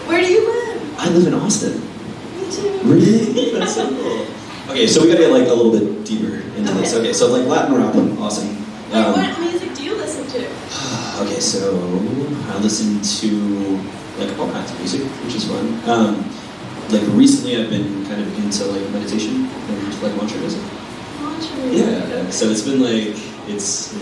Where do you live? I live in Austin. Me too. Really? That's so cool. Okay, so we gotta get like a little bit deeper into this. Okay, so like Latin rap, awesome. What music do you listen to? Okay, so I listen to like all kinds of music, which is fun. Like recently, I've been kind of into like meditation and like mantra music. Mantra music. Yeah, so it's been like it's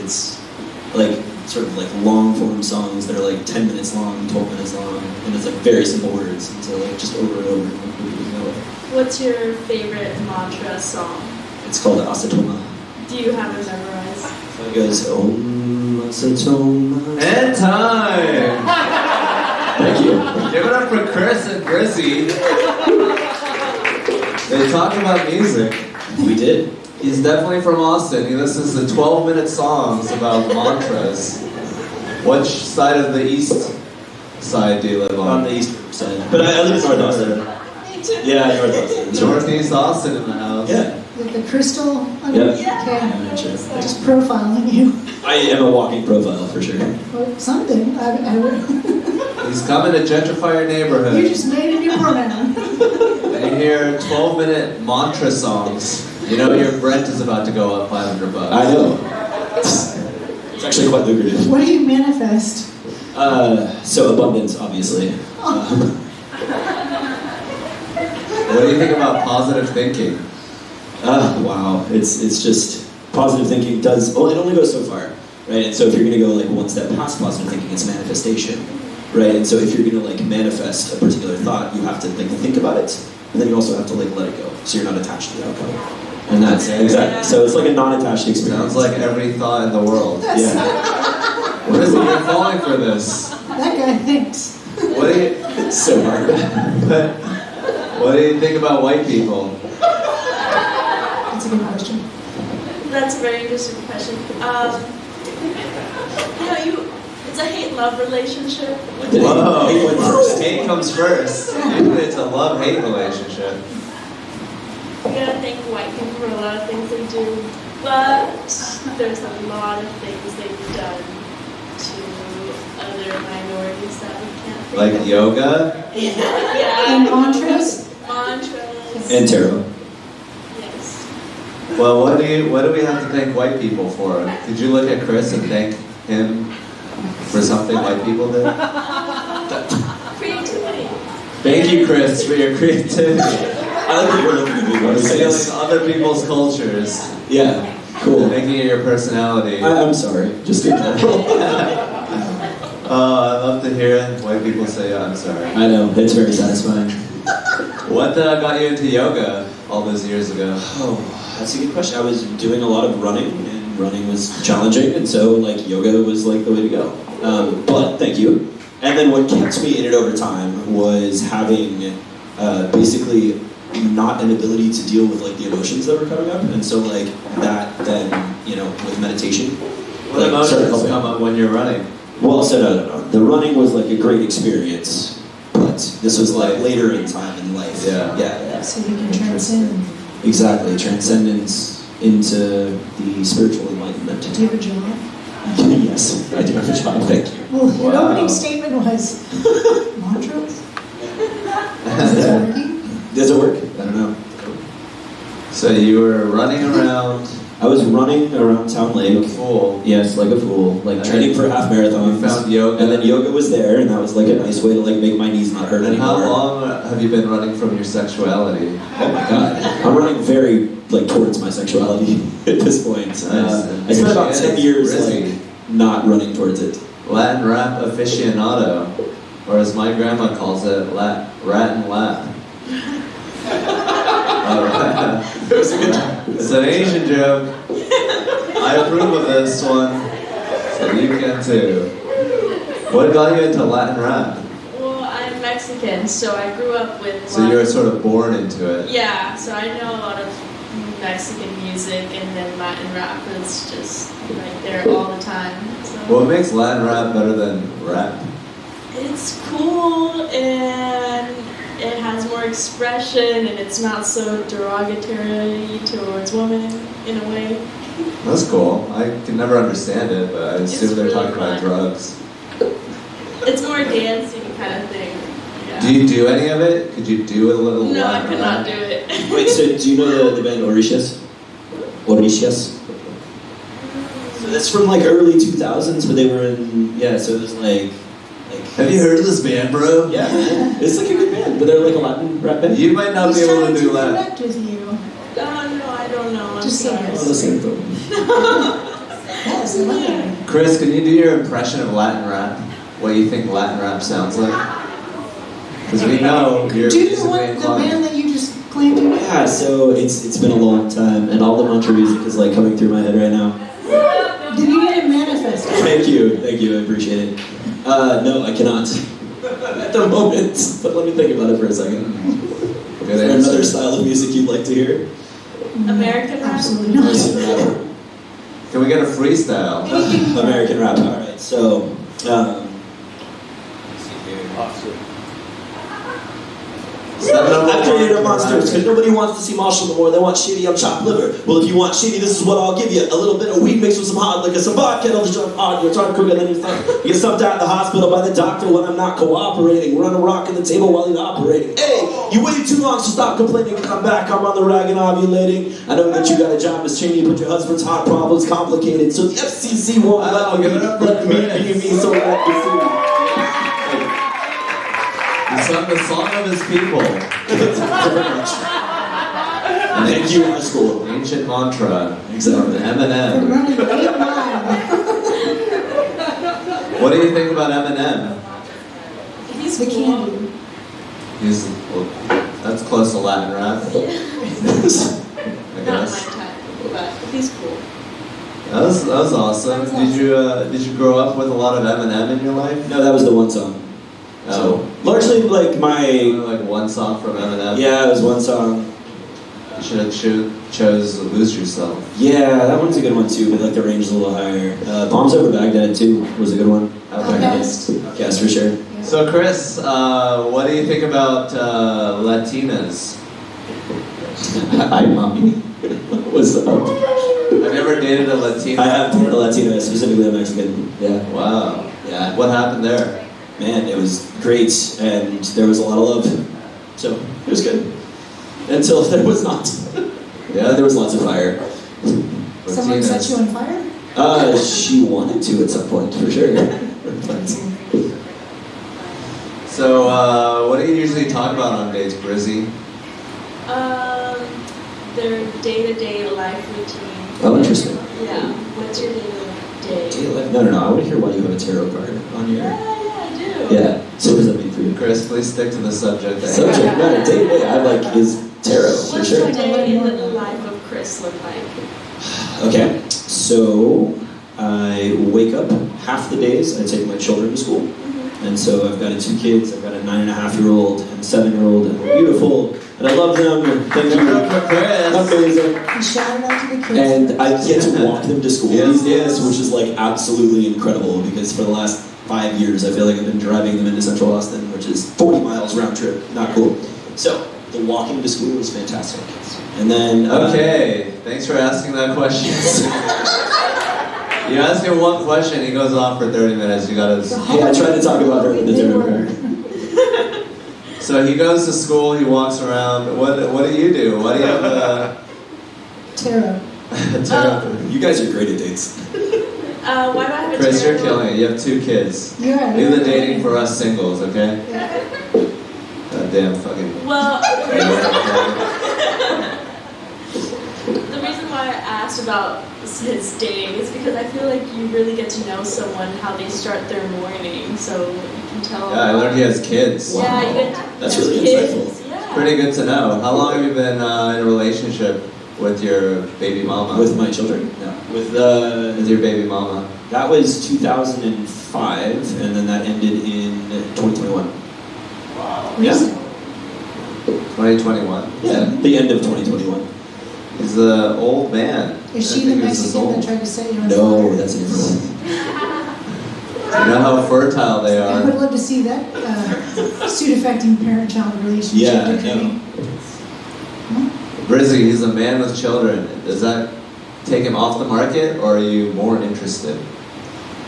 like sort of like long form songs that are like 10 minutes long, 12 minutes long, and it's like very simple words, and so like just over and over, like people know it. What's your favorite mantra song? It's called Asatoma. Do you have it memorized? It goes Om Asatoma. And time! Thank you. Give it up for Chris and Brizzy. They talk about music. We did. He's definitely from Austin. He listens to 12-minute songs about mantras. Which side of the east side do you live on? On the east side. But I live in North Austin. Me too. Yeah, North Austin. Northeast Austin in the house. Yeah. With the crystal under Yeah. okay. I'm not sure. Just profiling you. I am a walking profile for sure. Or something. He's coming to gentrify your neighborhood. You just made a new pronoun. And you hear 12-minute mantra songs. You know your rent is about to go up $500. I know. It's actually quite lucrative. What do you manifest? So abundance, obviously. What do you think about positive thinking? Wow. It's just positive thinking does. Well, it only goes so far, right? And so if you're going to go like one step past positive thinking, it's manifestation, right? And so if you're going to like manifest a particular thought, you have to like think about it, and then you also have to like let it go, so you're not attached to the outcome. And that's exactly. So it's like a non-attached experience. Sounds like every thought in the world. Yeah. What is it you're falling for this? That guy thinks. What do you? It's so hard. What do you think about white people? That's a good question. That's a very interesting question. It's a hate-love relationship. Whoa! Hate comes first. Usually it's a love-hate relationship. You gotta thank white people for a lot of things they do, but there's a lot of things they've done to other minorities that we can't think Like of. yoga? Yeah. And mantras? Mantras. And tarot. Yes. Well, what do we have to thank white people for? Did you look at Chris and thank him for something white people did? Creativity. Thank you, Chris, for your creativity. I like that you're looking at me. For stealing other people's cultures. Yeah. Cool. And making it your personality. I'm sorry. Just get that. I love to hear white people say, I'm sorry. I know. It's very satisfying. What got you into yoga all those years ago? Oh, that's a good question. I was doing a lot of running, and running was challenging, and so like yoga was like the way to go. But thank you. And then what kept me in it over time was having basically not an ability to deal with like the emotions that were coming up, and so like that then with meditation. What emotions come up when you're running? Well, so no. The running was like a great experience, but this was like later in time in life. Yeah. So you can transcend. Exactly, transcendence into the spiritual enlightenment. Do you have a job? Yes, I do have a job, thank you. Well, your Wow. opening statement was mantras? Is it working? Does it work? I don't know. So you were running around I was running around Town like a Lake. fool. Yes, like a fool, like And training for half marathons. You found yoga. And then yoga was there, and that was like a nice way to like make my knees not hurt And anymore. how long have you been running from your sexuality? Oh my god. I'm running very like towards my sexuality at this point. Nice. I spent about 10 years Brizzy. like not running towards it. Latin rap aficionado, or as my grandma calls it, rat and lap. It's an Asian joke. I approve of this one, so you can too. What got you into Latin rap? Well, I'm Mexican, so I grew up with. So you were sort of born into it. Yeah, so I know a lot of Mexican music, and then Latin rap is just like there all the time. So. What makes Latin rap better than rap? It's cool and it has more expression and it's not so derogatory towards women in a way. That's cool. I can never understand it, but I assume they're really talking about fun. drugs. It's more dancing kind of thing. Yeah. Do you do any of it? Could you do a little? No, I Latin could not rap? do it. Wait, so do you know the band Orishas? Orishas? So that's from like early 2000s, but they were in, so it was like Have you heard of this band, bro? yeah, man. It's like a good band, but they're like a Latin rap band. You might not be He's able trying to do Latin. connect with you. No, I don't know. I'm Just say sorry. yes. Oh, listen to them. Yes, I love it. Chris, can you do your impression of Latin rap? What you think Latin rap sounds like? Because we know you're Do you know musically what the inclined. band that you just claimed you were? Yeah, so it's been a long time, and all the mantra music is like coming through my head right now. Did you get it manifested? Thank you, I appreciate it. No, I cannot at the moment, but let me think about it for a second. Good Is there answer. another style of music you'd like to hear? American rap? Absolutely not. Can we get a freestyle? American rap. All right. So, I've created a monsters because nobody wants to see Marshall no more. They want shitty, I'm chopped liver. Well, if you want shitty, this is what I'll give you. A little bit of weed mixed with some hot liquor, some vodka, and jump hard. You're trying to cook it, then you get stumped out of the hospital by the doctor when I'm not cooperating. We're on a rock in the table while he's operating. Hey, you waited too long, so stop complaining. I'm back, I'm on the rag and ovulating. I know that you got a job, Miss Cheney, but your husband's heart problem's complicated. So the FCC won't Wow, give it up for let me Chris. be me, so let me see. He sung the song of his people. Thank you, high school. Ancient mantra. Exactly. For Eminem. running 8 miles. What do you think about Eminem? He's The cool. candy. He's that's close to Latin rap, I Not my guess. type, but he's cool. That was awesome. That was Did you grow up with a lot of Eminem in your life? No, that was the one song. Oh, Largely like only my, like one song from Eminem. yeah, it was one song. You should have chose "Lose Yourself." Yeah, that one's a good one too, but like the range is a little higher. Bombs Over Baghdad too was a good one. Outcast. Outcast for sure. So, Chris, what do you think about Latinas? Hi, mommy. What's up? Have you ever dated a Latina? I have dated a Latina, specifically a Mexican. Yeah. Wow. Yeah. What happened there? Man, it was great, and there was a lot of love. So, it was good. Until there was not. Yeah, there was lots of fire. Someone set you on fire? She wanted to at some point, for sure. So, what do you usually talk about on dates, Brizzy? Their day-to-day life routine. Oh, interesting. Yeah. What's your day-to-day? No, I want to hear why you have a tarot card on your... Yeah, I do. Yeah, so what does that mean for you? Chris, please stick to the subject. Subject matter, day to day, I like is tarot, for What's sure. your day in the life of Chris look like? Okay, so I wake up half the days, I take my children to school. And so I've got 2 kids, I've got a 9.5-year-old and a 7-year-old, and they're beautiful, and I love them, and thank you. Amazing. And shout it out to the kids. And I get to walk them to school Yes, these days, yes. which is like absolutely incredible because for the last 5 years I feel like I've been driving them into Central Austin, which is 40 miles round trip. Not cool. So the walking to school was fantastic. And then Okay, thanks for asking that question. You ask him one question, he goes on for 30 minutes. You gotta. hey, I tried to talk about her in the tarot card. So he goes to school, he walks around. What do you do? What do you have Tarot. tarot? You guys are great at dates. Why do I have a Chris, you're tarot? killing it. You have 2 kids. You're right. Do the dating for us singles, okay? Damn fucking. Well, the reason why I asked about his dating is because I feel like you really get to know someone how they start their morning, so you can tell. Yeah, I learned he has kids. Yeah, you get That's there's really kids. insightful. Yeah. Pretty good to know. How long have you been in a relationship with your baby mama? With my children? No. With With your baby mama. that was 2005, and then that ended in 2021. Wow. Recent. 2021. Yeah, the end of 2021. He's an old man. Is I she think the he was this Mexican that old. tried to set you on No, fire? that's a different one. You know how fertile they I would are. love to see that suit-affecting parent-child relationship. Yeah, occurring. Brizzy, he's a man with children. Does that take him off the market, or are you more interested?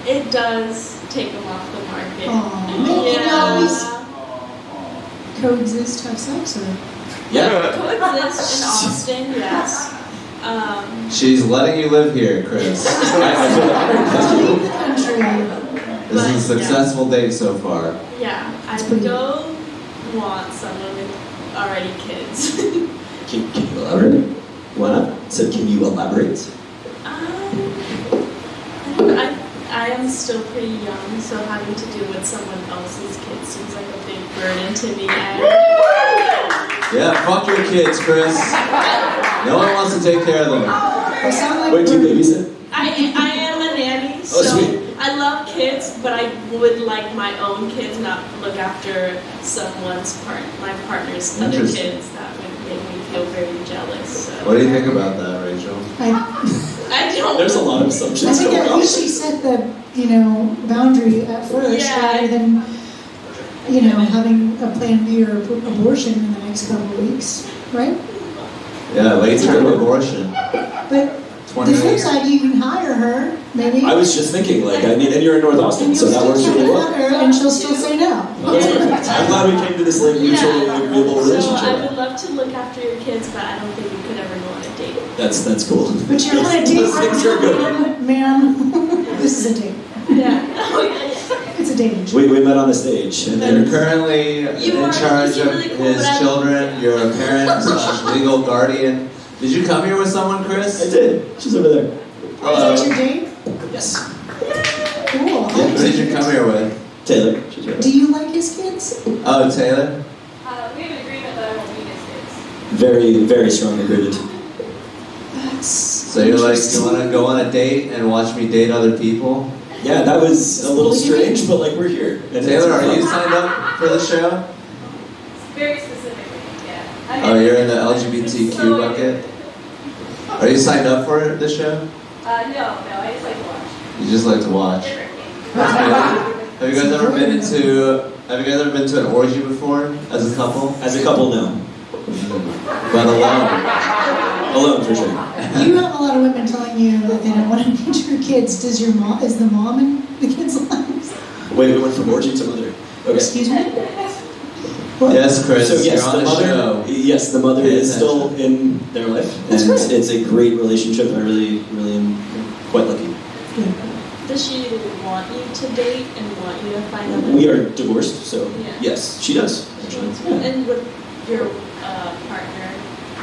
it does take them off the market. Aw. Can you always coexist, have sex, or? Yeah. Coexist in Austin, yes. She's letting you live here, Chris. I feel honored. Thank you. Leave the country. This is a successful date so far. Yeah, I don't want someone with already kids. Can you elaborate? Why not? So can you elaborate? I am still pretty young, so having to do with someone else's kids seems like a big burden to me. Yeah, fuck your kids, Chris. No one wants to take care of them. They sound like Wait, do you babysit? I am a nanny, so sweet. I love kids, but I would like my own kids, not look after my partner's other Interesting. kids. That would make me feel very jealous. So. What do you think about that, Rachel? I don't. There's a lot of I assumptions think going at on. least she set the, boundary at first, Yeah. rather than, having a plan B or abortion in the next couple of weeks, right? Yeah, late term abortion. But the flip side, you can hire her, maybe. I was just thinking, and you're in North Austin, and so you'll that still works try really to well. fuck her, and she'll still say no. Oh, that's perfect. I'm glad we came to this mutually agreeable So I relationship. would love to look after your kids, but I don't think we could ever go on a date. That's cool. But you're on a date Those right things are good. now, man. This is a date. Yeah. Oh, yeah. It's a dating show. We met on the stage, and You're then currently You in are charge of really cool, his but I- children. You're a parent, legal guardian. Did you come here with someone, I Chris? did. She's over there. Is that your date? Yes. Cool. Who did you come here with? Taylor. She's right Do there. you like his kids? Oh, Taylor? We have an agreement that I won't meet his kids. Very, very strong agreement. That's So you're like, you want to go on a date and watch me date other people? Yeah, that was a little strange, but we're here. And Taylor, it's are you fun. signed up for the show? Very specifically, yeah. Oh, you're in the LGBTQ bucket? Are you signed up for the show? No, I just like to watch. You just like to watch. Different games. Have you guys ever been to an orgy before as a couple? As a couple, no. But alone. Alone, for sure. You have a lot of women telling you that they don't want to meet your kids. Is the mom in the kids' lives? Wait, we went from orgy to mother. Okay. Excuse me? What? Yes, Chris, So yes, you're on the the mother. show. Yes, the mother Pay is still in their life, That's and great. it's a great relationship. I really, really am quite lucky. Good. Does she want you to date and want you to find out? We are divorced, so Yeah. yes, she does. Actually. Yeah. And would your partner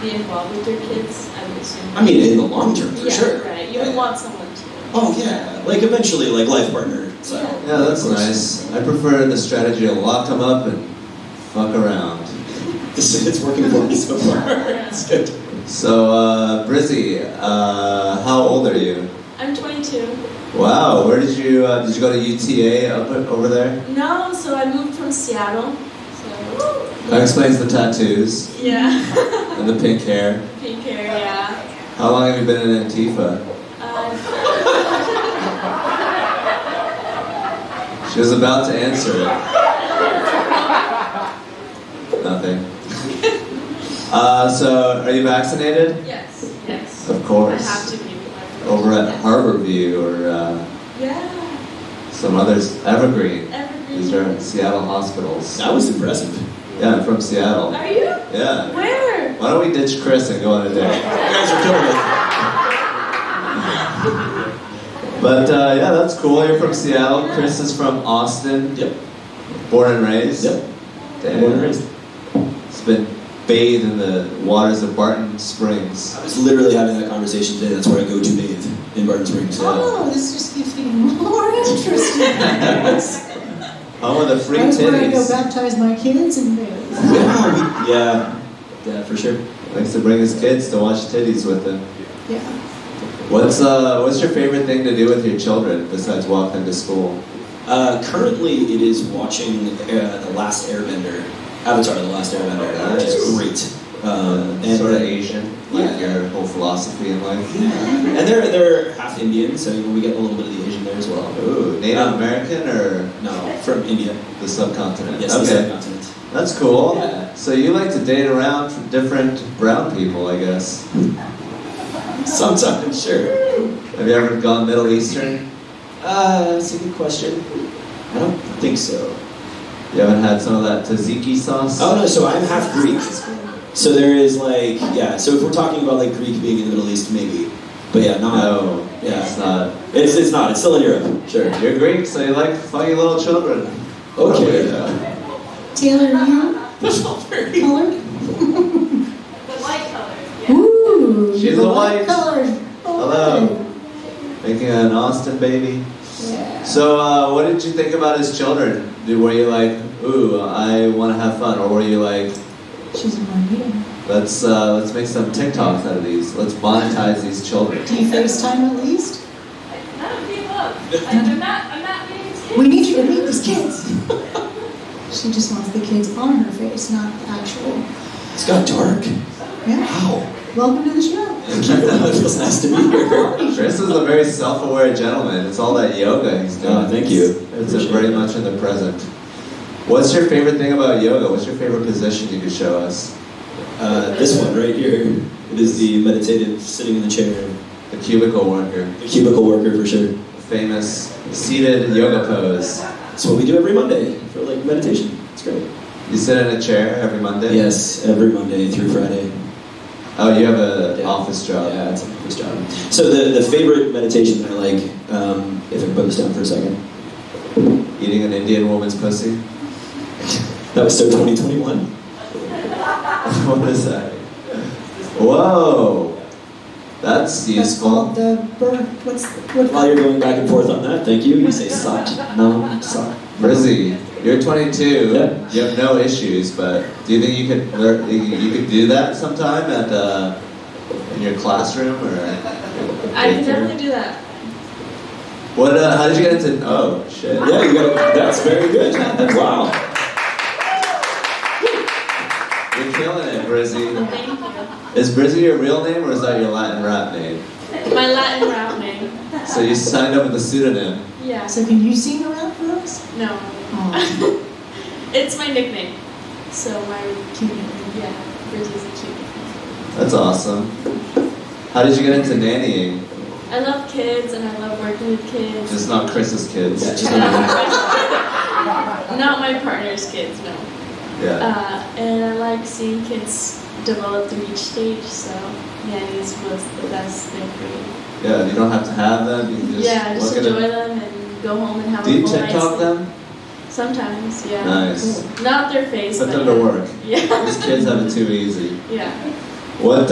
be involved with your kids? I would assume. I mean, in the long term, for yeah, sure. right. You would want someone to. Oh yeah, eventually, life partner. So Yeah, that's nice. I prefer the strategy of lock them up and fuck around. It's working for me so far. It's good. So, Brizzy, how old are you? I'm 22. Wow, where did you go to UTA over there? No, so I moved from Seattle. So That explains the tattoos yeah, and the pink hair. pink hair. Yeah. How long have you been in Antifa? She was about to answer it. Nothing. So, are you vaccinated? Yes. Yes. Of I course. have to be. Over at Harborview or Yeah. some others, Evergreen. Evergreen. These are Seattle hospitals. That was impressive. Yeah, I'm from Seattle. Are you? Yeah. Where? Why don't we ditch Chris and go on a date? You guys are killing it. But yeah, that's cool. You're from Seattle. Chris is from Austin. Yep. Born and raised. Yep. Damn. Born and raised. It's been bathed in the waters of Barton Springs. I was literally having that conversation today. That's where I go to bathe in Barton Springs. Oh, this just keeps getting more interesting. Home of the free That's where I go titties. baptize my kids and bathe. Yeah, for sure. Likes to bring his kids to watch titties with him. Yeah. What's your favorite thing to do with your children besides walk them to school? Currently, it is watching The Last Airbender, Avatar: The Last Airbender, which is great. And Sort of Asian, like Yeah. your whole philosophy in life. And they're half Indian, so we get a little bit of the Asian there as well. Ooh, Native American or No, from India. the subcontinent? Yes, the okay. subcontinent. That's cool. Yeah. So you like to date around for different brown people, I guess. Sometimes, sure. Have you ever gone Middle Eastern? That's a good question. I don't think so. You haven't had some of that tzatziki sauce? Oh no, so I'm half Greek. So there is like, yeah, so if we're talking about like Greek being in the Middle East, maybe. But yeah, not. No, Yeah. it's not. It's not, it's still in Europe. Sure. You're Greek, so you like funny little children. Okay. Taylor, are you colored? The light color, yeah. Ooh, She's the a white. colored. Hello. Making an Austin baby. Yeah. So, what did you think about his children? Were you like, ooh, I want to have fun, or were you like, She's a Marita. let's make some TikToks out of these. Let's monetize these children. Do you FaceTime at least? None of the above. I'm not meeting these kids. We need you to meet these kids. She just wants the kids on her face, not the actual. It's got dark. Yeah. Wow. Welcome to the show. Thank you. It feels nice to be here. Chris is a very self-aware gentleman. It's all that yoga he's doing. Oh, thank you. It's Appreciate very it. much in the present. What's your favorite thing about yoga? What's your favorite position you could show us? This one right here. It is the meditative sitting in the chair. The cubicle worker. The cubicle worker for sure. The famous seated yoga pose. That's what we do every Monday for like meditation. It's great. You sit in a chair every Monday? Yes, every Monday through Friday. Oh, you have an Yeah. office job. Yeah, it's an office job. So the favorite meditation that I like, if I put this down for a second, Eating an Indian woman's pussy? that was so 2021. What is that? Whoa! That's That's useful. called the birth. What? While you're going back and forth on that, thank you. You say sat, nam, sat. Brizzy, you're 22. Yeah. You have no issues, but do you think you could do that sometime at in your classroom or? I can definitely do that. What? How did you get into? Oh shit! Yeah, you got. That's very good. Wow. You're killing it, Brizzy. Thank you. Is Brizzy your real name or is that your Latin rap name? My Latin rap name. So you signed up with a pseudonym. Yeah. So can you sing around for us? No. Oh, It's my nickname. So my, cute. yeah, Brizzy's a cute nickname. That's awesome. How did you get into nannying? I love kids and I love working with kids. Just not Chris's kids. Yeah, just Not my partner's kids, no. Yeah. And I like seeing kids develop through each stage, so nannies was the best thing for me. Yeah, you don't have to have them. You can just Yeah, just look at enjoy them. them and go home and have Do a you full night's TikTok sleep. them? Sometimes, yeah. Nice. Not their face, Put but them to work. Yeah. These kids have it too easy. Yeah. What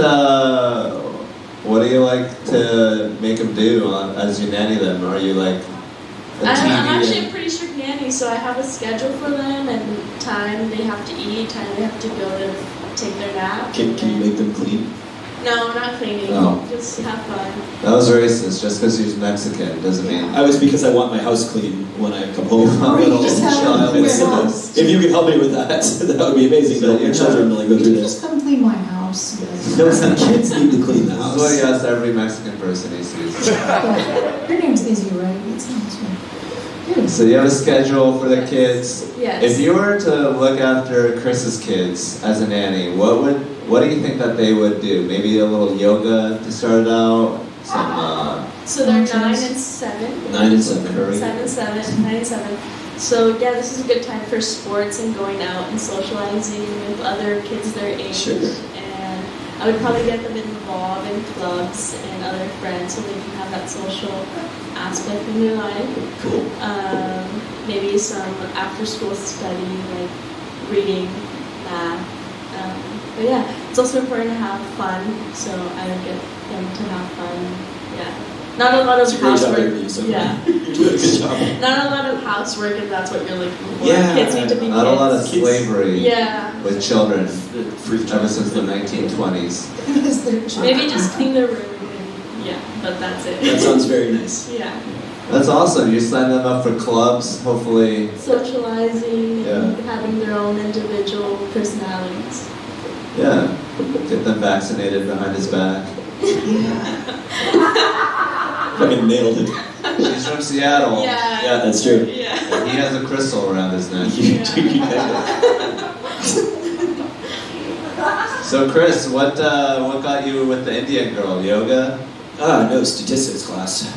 do you like to make them do as you nanny them? Are you like a TV? I'm actually a pretty strict nanny, so I have a schedule for them and time they have to eat, time they have to go to take their nap. Can you make them clean? No, not cleaning. No. Just have fun. That was racist. Just because he's Mexican doesn't mean. I was because I want my house clean when I come home. Or you little just have child. them It's, your house. if you could help me with that, that would be amazing. To help your children to like go Could through you this. just come clean my house? No, it's the kids need to clean the This is what he house. asks every Mexican person he sees. Yeah. Your name's Izzy, right? It sounds right. Good. So you have a schedule for the kids. Yes. If you were to look after Chris's kids as a nanny, what do you think that they would do? Maybe a little yoga to start out. Some So they're 9 Mantras. and 7. 9 and 7. curry. 9 and 7. So yeah, this is a good time for sports and going out and socializing with other kids their age. Sure. And I would probably get them involved in clubs and other friends so they can have that social aspect in their life. Cool. Maybe some after-school study, like reading, math. But yeah, it's also important to have fun, so I would get them to have fun. Yeah, not a lot of It's a great job, housework. Amy, so Yeah, you're doing a good job. not a lot of housework if that's what you're looking for. Yeah, Kids need to be Not a lot of kids. slavery Yeah, with children Free ever since the 1920s. Because they're children. maybe just clean their room and yeah, but that's it. That sounds very nice. Yeah, That's awesome. You sign them up for clubs, hopefully. socializing and Yeah. having their own individual personalities. Yeah. Get them vaccinated behind his back. Fucking nailed it. She's from Seattle. Yeah. Yeah, that's true. Yeah. And he has a crystal around his neck. You So Chris, what got you with the Indian girl? Yoga? No, statistics class.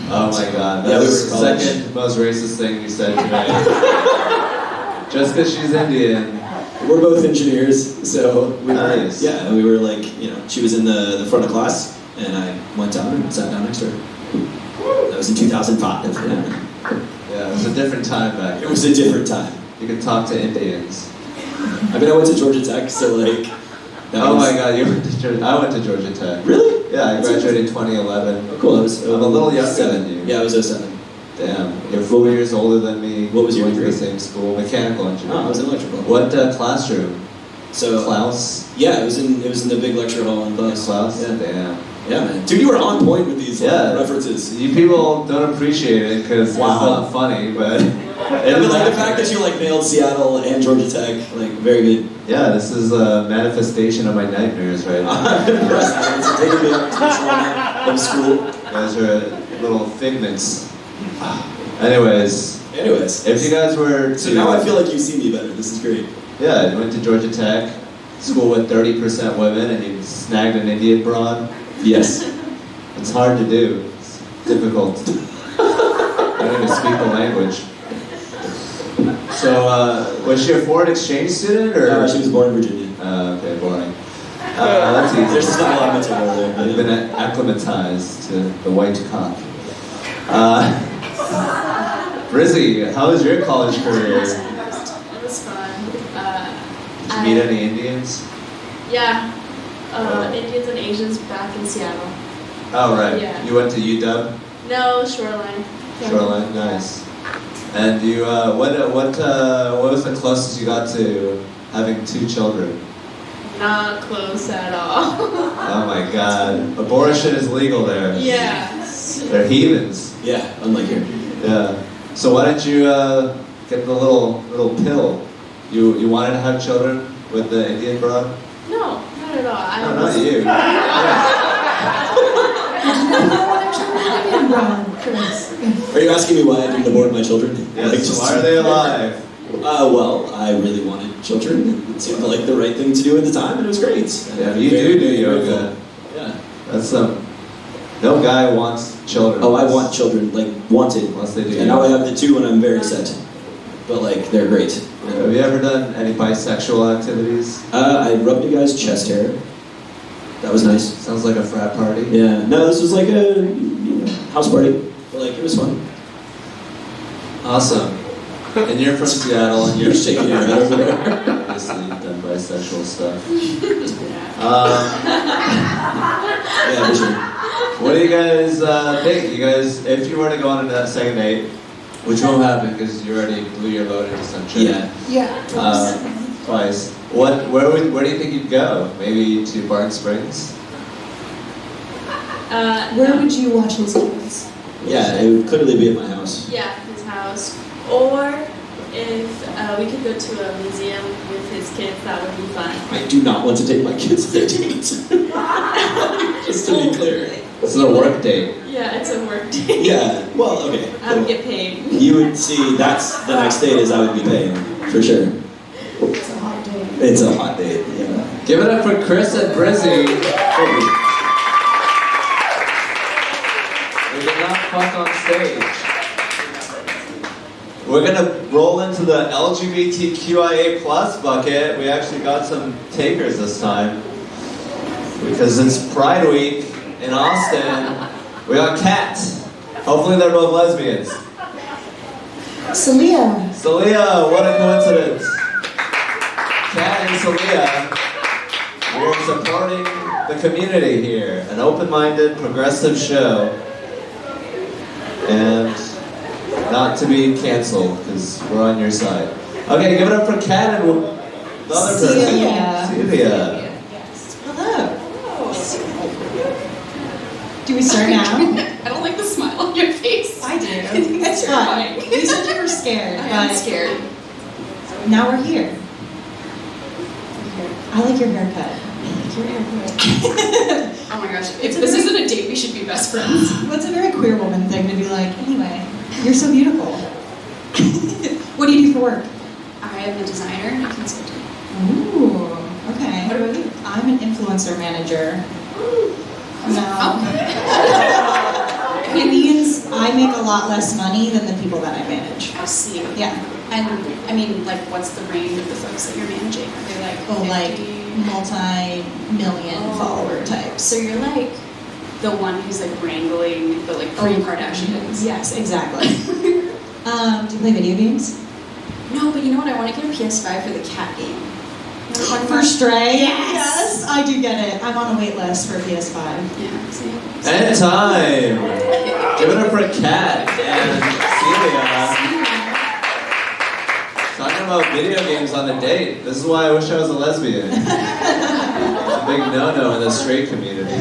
Oh my god, Yeah, that we was were the in college. second most racist thing you said today. Just because she's Indian. We're both engineers, so we were, Nice. yeah, we were like, she was in the front of class, and I went down and sat down next to her. That was in 2005. Yeah. Yeah, it was a different time back It then. was a different time. You could talk to Indians. I mean, I went to Georgia Tech, so like. Oh my god, you went to Georgia. I went to Georgia Tech. Really? Yeah, I graduated in 2011. Oh, cool. I was. I'm a little younger than you. Yeah, I was 07. Damn, you're 4 years older than me. What was We your went to the degree? same school, mechanical Oh, I engineering. was in electrical. What classroom? So. Klaus? Yeah, it was in the big lecture hall in class. Klaus? Yeah. Damn. Yeah, man. Dude, you were on point with these Yeah. references. You people don't appreciate it because Wow. it's not funny, but I mean, like the fact that you like nailed Seattle and Georgia Tech, like very good. yeah, this is a manifestation of my nightmares right now. I'm impressed. Man. It's taking me up to this level of school. You guys are little figments. Anyways, if you guys were to... So now I feel like you see me better. This is great. Yeah, you went to Georgia Tech, school with 30% women, and you snagged an Indian broad. Yes. It's hard to do. It's difficult. I don't even speak the language. So, was she a foreign exchange student, or...? She was born in Virginia. Okay, boring. That's easy. There's just not a lot of material there. But I've been acclimatized to the white cock. Brizzy, how was your college career? It was fun. Did you meet any Indians? Yeah. Indians and Asians back in Seattle. Oh, right. Yeah. You went to UW? No, Shoreline. Shoreline, nice. And you, what was the closest you got to having 2 children? Not close at all. Oh my god. Abortion is legal there. Yeah. They're heathens. Yeah, unlike here. Yeah. So why didn't you get the little pill? You wanted to have children with the Indian broad? No, not at all. No, not you. Are you asking me why I didn't abort my children? Yes, so why are they alive? Well, I really wanted children. It seemed like the right thing to do at the time, and it was great. Yeah, you do yoga. Yeah. That's no guy wants children. Oh, I want children, like, wanted. Unless they do And now I yoga. have the 2, and I'm very sad. But, like, they're great. Have you ever done any bisexual activities? I rubbed a guy's chest hair. That was nice. Sounds like a frat party. Yeah. No, this was like a house party. But, like, it was fun. Awesome. And you're from Seattle, and You're shaking your head over there. obviously you've done bisexual stuff. Yeah, for sure. What do you guys think? You guys, if you were to go on that second date, which won't happen because you already blew your load into sunshine. Yeah. Twice. Where do you think you'd go? Maybe to Barton Springs? Where would you watch his kids? Yeah, it would clearly be at my house. Yeah, his house. Or if we could go to a museum with his kids, that would be fun. I do not want to take my kids on a date. Just to be clear. This is a work date. Yeah, it's a work day. Yeah, well, okay. I would get paid. You would see, that's the next date is I would be paying, for sure. It's a hot day. It's a hot date, yeah. Give it up for Chris and Brizzy. We did not fuck on stage. We're gonna roll into the LGBTQIA plus bucket. We actually got some takers this time. Because it's Pride Week in Austin. We got Kat. Hopefully they're both lesbians. Celia. Celia, what a coincidence. Kat and Celia, we're supporting the community here. An open-minded, progressive show. And not to be canceled, because we're on your side. Okay, give it up for Kat and the other person. Celia. Celia. Hello. Do we start now? I don't like the smile on your face. I do. It's It's fun. terrifying. You said you were scared, I am but scared. now we're here. I like your haircut. I like your haircut. Oh my gosh. If this isn't a date, we should be best friends. Well, it's a very queer woman thing to be like, anyway, you're so beautiful. What do you do for work? I am a designer and a consultant. Ooh, okay. What about you? I'm an influencer manager. No. It means I make a lot less money than the people that I manage. I see. Yeah. And I mean, like, what's the range of the folks that you're managing? Are they like, Oh, like 50? multi-million follower types. So you're like the one who's like wrangling the like pre-Kardashians. Yes, exactly. Do you play video games? No, but you know what? I want to get a PS5 for the cat game. For Stray? Yes. I do get it. I'm on a wait list for a PS5. Yeah, see? And time! Give it up for Kat and Celia. Talking about video games on a date. This is why I wish I was a lesbian. It's a big no-no in the straight community.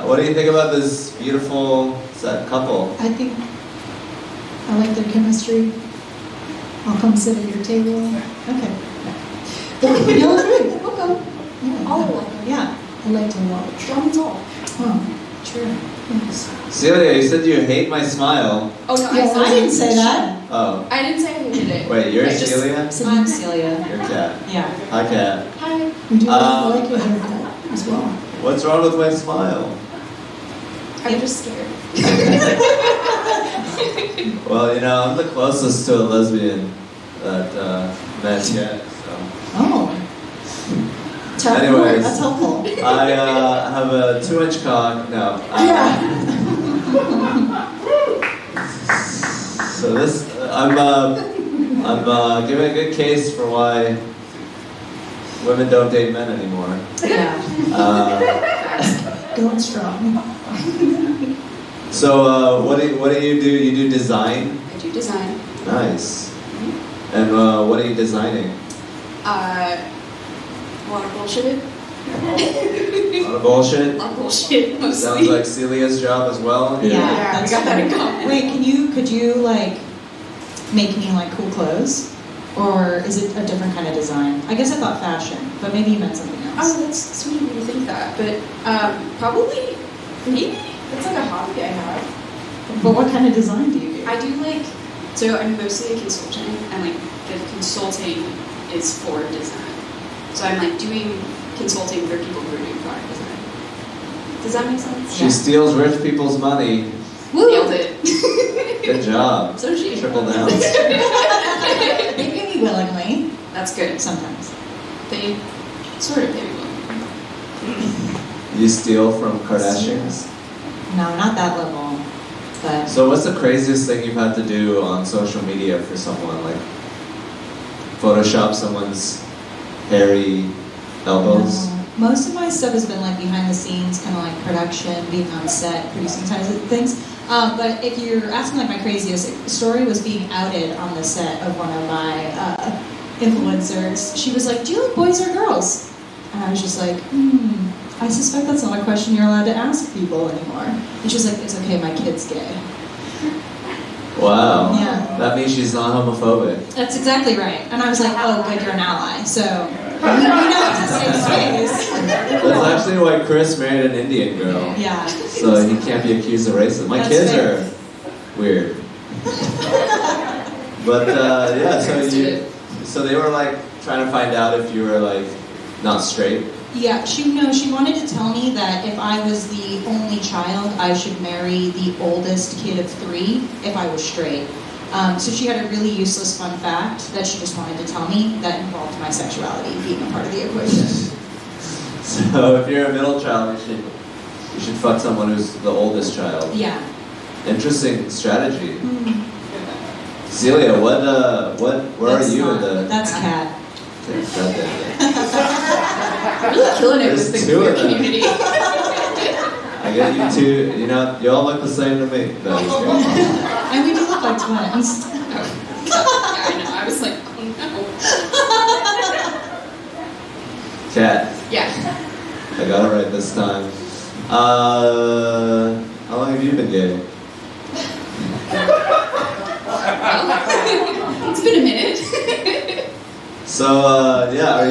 What do you think about this beautiful couple? I think I like their chemistry. I'll come sit at your table. Okay. No, okay. Yeah. Oh, Yeah, I like to watch. Drums all. Oh, true. Yes. Celia, you said you hate my smile. Oh no, Yeah, I didn't say that. Oh. I didn't say I hated it. Wait, you're I just- Celia? So I'm Celia. You're Kat. Yeah. Hi, Kat. Hi. We do Um, like your haircut as well. What's wrong with my smile? I'm just scared. Well, you know, I'm the closest to a lesbian that met yet, so. Oh. Tell me Anyways. more. That's helpful. I have a 2-inch cock. No. So this, I'm giving a good case for why women don't date men anymore. Yeah. Going strong. So what do you do? You do design? I do design. Nice. And what are you designing? A lot of bullshit. A lot of bullshit. A lot of bullshit, mostly. Sounds like Celia's job as well. Yeah, Yeah, that's we got that in fun. common. Wait, could you like make me like cool clothes? Or is it a different kind of design? I guess I thought fashion, but maybe you meant something else. Oh, that's sweet of you to think that. But probably, maybe it's like a hobby I have. But what kind of design do you do? I do like, so I'm mostly a consultant, and like the consulting is for design. So I'm like doing consulting for people who are doing product design. Does that make sense? She steals rich people's money. Nailed it. Good job. So she. Triple down. They pay me willingly, That's good. sometimes. They sort of maybe will. You steal from Kardashians? No, not that level. But So what's the craziest thing you've had to do on social media for someone? Like Photoshop someone's hairy elbows? Most of my stuff has been like behind the scenes, kind of like production, being on set, producing kinds of things. But if you're asking like my craziest story was being outed on the set of one of my influencers. She was like, "Do you like boys or girls?" And I was just like, I suspect that's not a question you're allowed to ask people anymore. And she was like, "It's okay, my kid's gay." Wow. Yeah. That means she's not homophobic. That's exactly right. And I was like, "Oh, good, you're an ally." So we know it's a safe space. That's actually why Chris married an Indian girl. Yeah. So he can't be accused of racism. My That's kids fair. are weird. But yeah, so they were like trying to find out if you were like not straight. Yeah, she wanted to tell me that if I was the only child, I should marry the oldest kid of 3 if I was straight. So she had a really useless fun fact that she just wanted to tell me that involved my sexuality being a part of the equation. So if you're a middle child, you should fuck someone who's the oldest child. Yeah. Interesting strategy. Celia, where That's are you not- in the? That's Kat. Really killing it with There's the two queer of them. community. I get you two. You know, you all look the same to me. No, just kidding. And we do look like twins. Yeah, I know. I was like, oh no. Kat, Yeah. I got it right this time. How long have you been gay? It's been a minute. So yeah, are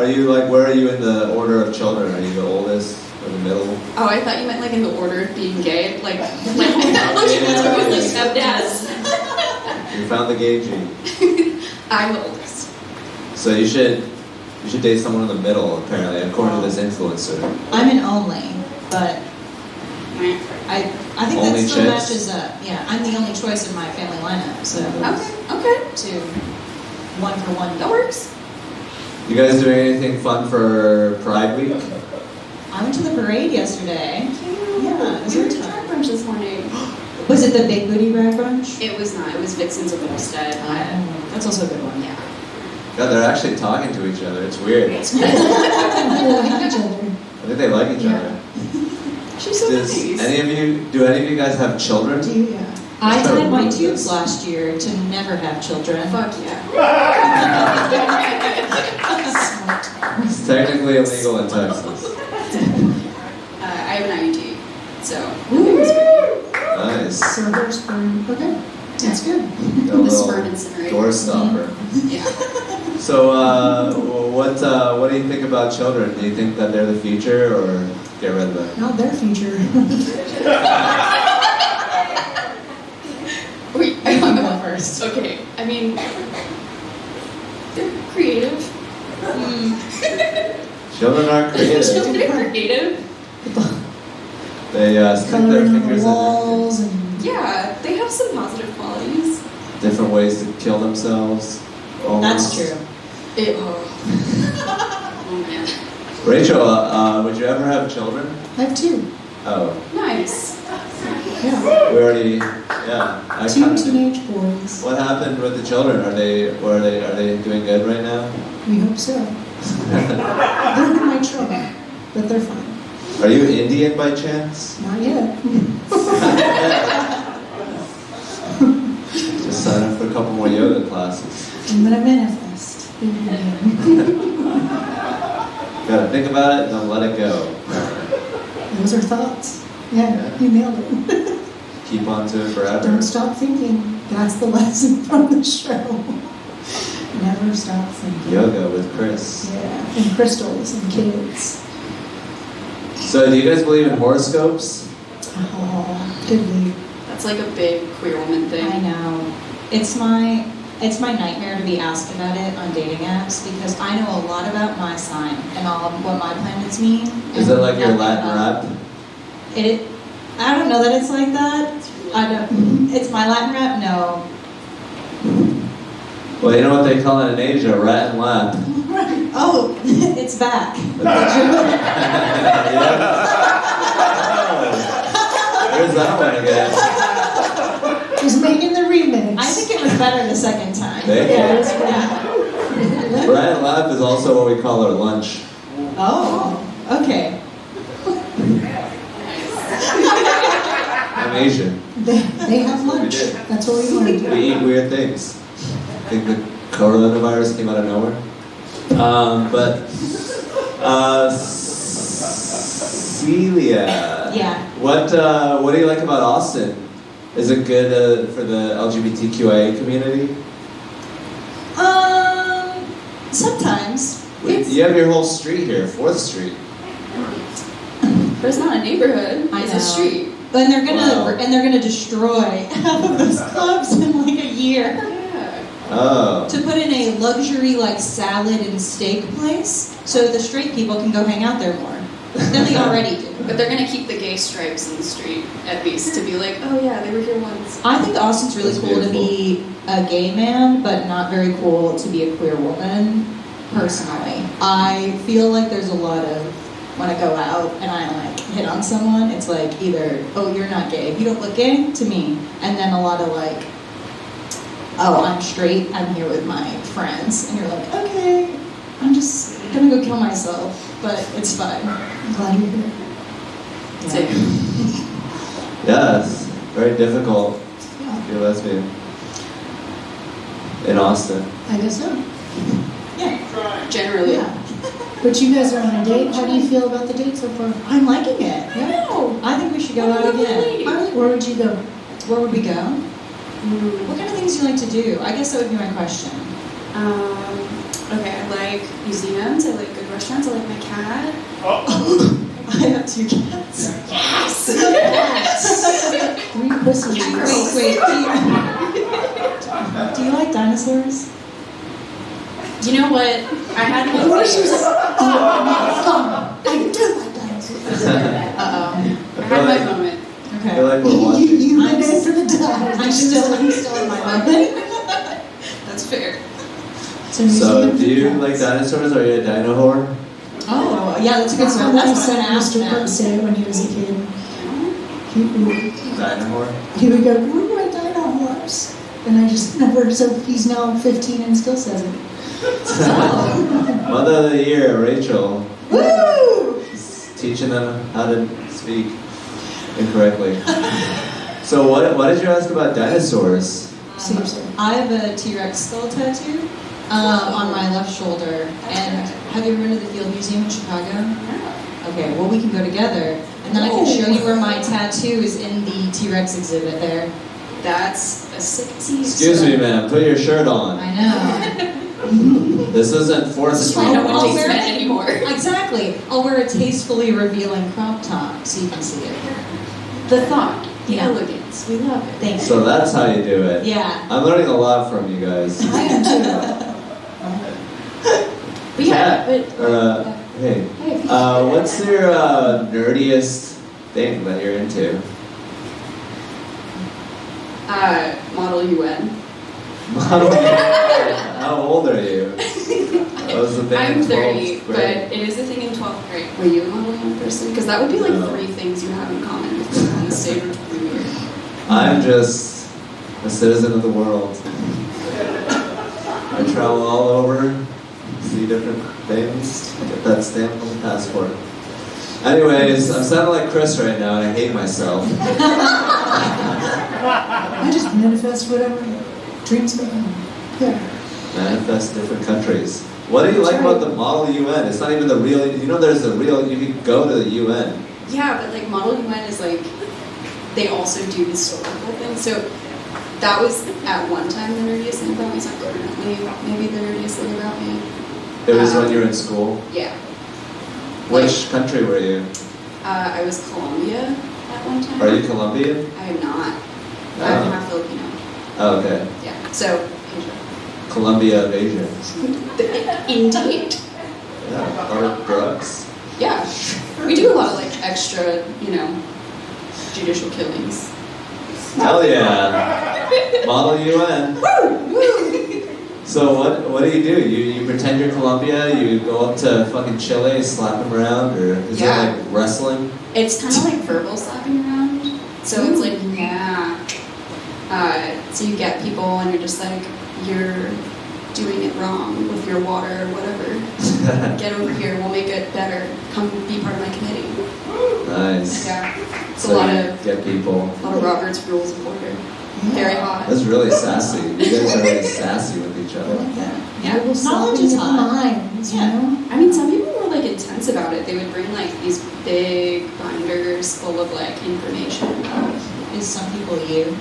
you like where are you in the order of children? Are you the oldest or the middle? Oh, I thought you meant like in the order of being gay, like Stepdads. You found the gay gene. I'm the oldest. So you should You should date someone in the middle, apparently, according to this influencer. I'm an only, but I think Only that still chicks? matches up. Yeah, I'm the only choice in my family lineup, so Okay. 2, 1 for 1. That works. You guys doing anything fun for Pride Week? I went to the parade yesterday. Yeah, it was We were a to good drag time. brunch this morning. Was it the Big Booty Rag Brunch? It was not. It was Vixen's of Olmsted. That's also a good one. Yeah. God, they're actually talking to each other. It's weird. I It's good. think they like each other. She's so nice. Do any of you guys have children? I That's had my rude. tubes last year to never have children. Fuck yeah. It's technically illegal in Texas. I have an IUD, so Nice. Server sperm. Okay, that's good. Got a the little sperm incinerator. door stopper. Yeah. So, what do you think about children? Do you think that they're the future, or get rid of them? Not their future. Wait, I'm gonna go first. Okay, I mean, they're creative. Children are creative. They're creative. They stick their Coloring on fingers the walls and Yeah, they have some positive qualities. in different ways to kill themselves. Almost. that's true. Oh man. Rachel, would you ever have children? I have 2. Oh, Nice. Yeah, we already. Yeah, I 2 kinda- teenage boys. What happened with the children? Are they doing good right now? We hope so. They're in my trouble, but they're fine. Are you Indian by chance? Not yet. Just sign up for a couple more yoga classes. I'm gonna manifest. Gotta think about it and then let it go. Those are thoughts. Yeah, you nailed it. Keep on to it forever. Don't stop thinking. That's the lesson from the show. Never stop thinking. Yoga with Chris. Yeah, and crystals and kids. So, do you guys believe in horoscopes? Oh, good lead. That's like a big queer woman thing. I know. It's my nightmare to be asked about it on dating apps because I know a lot about my sign and all of what my planets mean. Is and it like your nothing Latin about- rap? I don't know that it's like that. I don't. It's my Latin rap. No. Well, you know what they call it in Asia, rat and lap. Oh, it's back. Where's that one again? He's making the remix. I think it was better the second time. Thank you. Yeah. Rat and lap is also what we call our lunch. Oh, okay. I'm Asian. They have lunch. We did. That's what we learned. We eat weird things. I think the coronavirus came out of nowhere. Celia. Yeah. What do you like about Austin? Is it good for the LGBTQIA community? Sometimes. You have your whole street here, 4th Street. But it's not a neighborhood. I It's know. a street. And they're Wow. gonna destroy half of those clubs in like a year Yeah. Oh. to put in a luxury like salad and steak place, so the straight people can go hang out there more than they already do. But they're gonna keep the gay stripes in the street, at least, to be like, oh yeah, they were here once. I think Austin's really That's cool to be a gay man, but not very cool to be a queer woman. Personally, I feel like there's a lot of when I go out and I like hit on someone, it's like either, oh, you're not gay, you don't look gay to me, and then a lot of like, oh, I'm straight, I'm here with my friends, and you're like, okay, I'm just gonna go kill myself, but it's fine. I'm glad you're here. Same. Yeah, it's very difficult Yeah. to be a lesbian in Austin. I guess so. Generally. Yeah. But you guys are on a date. How do you feel about the date so far? I'm liking it. Yeah. I think we should go out again. Where would you go? Where would we go? What kind of things do you like to do? I guess that would be my question. Okay, I like museums, I like good restaurants, I like my cat. I have 2 cats. Yes! 3 pussies. Wait. Do you like dinosaurs? You know what? I had Of my course she was phase. like, oh, I do like dinosaurs. Uh-oh. I had my moment. I feel like we're watching. You went in for the time. I'm still in my moment. That's fair. So, do you like dinosaurs? Are you a dino whore? Oh, yeah, that's a good That's one. what That's my what I'm son gonna used ask to now. say when he was a kid. Dino whore? He would go, "Where are my dino horse?" And I just never, so he's now 15 and still says it. Mother of the Year, Rachel. Woo! She's teaching them how to speak incorrectly. So, what did you ask about dinosaurs? Seriously. I have a T-Rex skull tattoo on my left shoulder. And have you ever been to the Field Museum in Chicago? Okay, well, we can go together. And then I can show you where my tattoo is in the T-Rex exhibit there. That's a sick tease. Excuse me, ma'am. Put your shirt on. I know. This isn't 4th Street. I don't I'll want to wear use it. it anymore. Exactly. I'll wear a tastefully revealing crop top so you can see it. The thought, the Yeah. elegance, we love it. Thank you. So that's how you do it. Yeah. I'm learning a lot from you guys. I am too. But yeah, Kat, but or, hey, what's your nerdiest thing that you're into? Model UN. Model. How old are you? That was the thing I'm in 30, 12th but grade. it is a thing in 12th grade. Were you a Model UN person? Because that would be like No. 3 things you have in common with people on the stage, which would be weird. I'm just a citizen of the world. I travel all over, see different things, get that stamp on the passport. Anyways, I'm sounding like Chris right now, and I hate myself. I just manifest whatever dreams me. Yeah. Manifest different countries. What do you like about the Model UN? It's not even the real. You know, there's the real. You can go to the UN. Yeah, but like Model UN is like, they also do historical things. So that was at one time the nerdiest thing about me. It's not currently maybe the nerdiest thing about me. It was when you were in school. Yeah. Which country were you? I was Colombia at one time. Are you Colombian? I am not. Oh. I'm half Filipino. Oh, okay. Yeah. So, Asia. Colombia of Asia. Indeed. Yeah. A lot of drugs. Yeah. We do a lot of like extra, judicial killings. Hell yeah. Model UN. So what do? You pretend you're Colombia, you go up to fucking Chile, slap them around, or is Yeah. it like wrestling? It's kind of like verbal slapping around. So it's like, yeah. So you get people and you're just like, you're doing it wrong with your water or whatever. Get over here, we'll make it better. Come be part of my committee. Nice. Yeah. It's So a lot you of get people. Robert's Rules of Order. Very hot. That's really sassy. You guys are really sassy with each I other. like that. Yeah. Little Knowledge sloppy is little hot. minds, you Yeah. know? I mean, some people were like intense about it. They would bring like these big binders full of like information. Is some people you?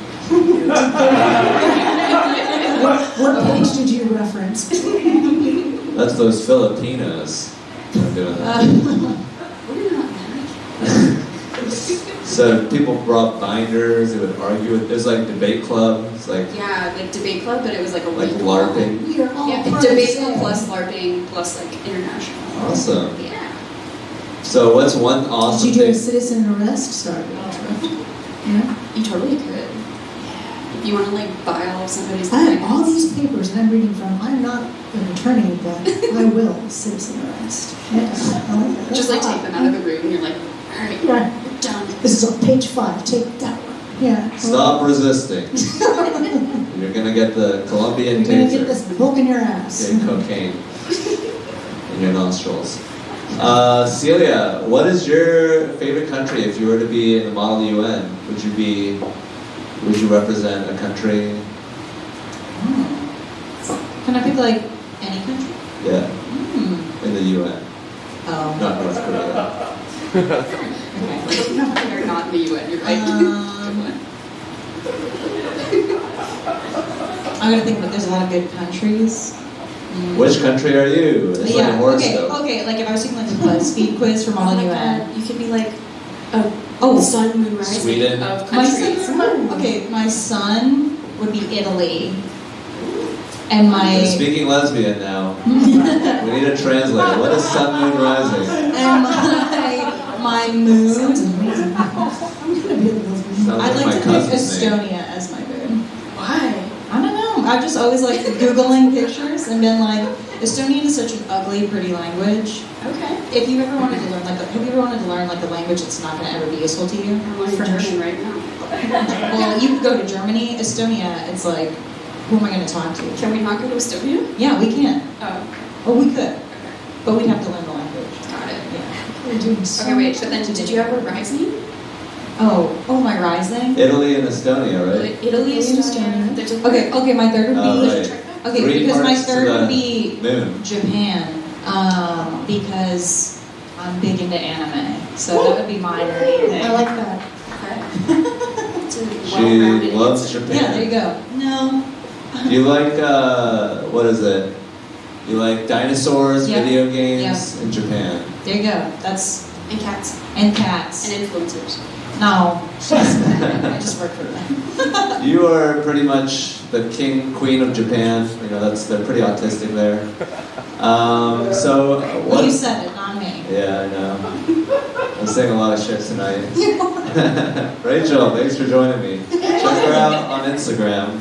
What page did you reference? That's those Filipinos that are doing that. We're not So people brought binders, they would argue with, there's like debate clubs, like Yeah, like debate club, but it was like a like week LARPing. We are all Yeah, part debate of club it. plus LARPing plus like international. Awesome. Yeah. So what's one Did awesome you do a thing? citizen arrest? Sorry. Yeah. You totally could. If you want to like buy all of somebody's I have all things. these papers that I'm reading from. I'm not an attorney, but I will citizen arrest. Yeah. I like that. Just like take them out of the room and you're like, alright, Right. you're done. This is on page 5. Take that one. Yeah. Stop resisting. You're gonna get the Colombian You're gonna get taser. this poke in your ass. Get cocaine in your nostrils. Celia, what is your favorite country if you were to be in the Model UN? Would you represent a country? Can I pick like any country? Yeah, Hmm. in the UN, Oh. not North Korea. Okay. No, you're not in the UN, you're right. Good one. I'm gonna think, but there's a lot of good countries. Which country are you? It's like a Yeah. horoscope. Okay. Like if I was taking like a BuzzFeed quiz for Model UN. You could be like a sun, moon, rising Sweden. of My countries. son, my son would be Italy. And You're my speaking lesbian now. We need a translator. What is Sun Moon Rising? and my moon. Sounds amazing. I'm gonna be able to Sounds I'd like my to pick cousin's name. Estonia as my moon. Why? I don't know. I've just always liked Googling pictures and been like, Estonian is such an ugly, pretty language. Okay. If you ever wanted to learn, like, have you ever wanted to learn like a language that's not going to ever be useful to you? I'm learning German right now. Well, you could go to Germany, Estonia. It's like, who am I going to talk to? Can we not go to Estonia? Yeah, we can. Oh, Oh, we could, okay. but we'd have to learn the language. Got it. Yeah. We're doing so Okay, wait, much but then today. did you have a rising? Oh, my rising. Italy and Estonia, right? Like Italy, Estonia. There's a Okay, my third would be. Right. Okay, Three because my parts to third the would be moon. Japan, because I'm big into anime. So that would be my thing. I like that. It's a She well-rounded loves answer. Japan. Yeah, there you go. No. Do you like, what is it? You like dinosaurs, Yeah. video games, in Japan? There you go. That's And cats. and cats. And influencers. No, I just work for them. You are pretty much the king, queen of Japan. You know, they're pretty autistic there. So, Well, you what? said it, not me. Yeah, I know. I'm saying a lot of shit tonight. Rachel, thanks for joining me. Check her out on Instagram.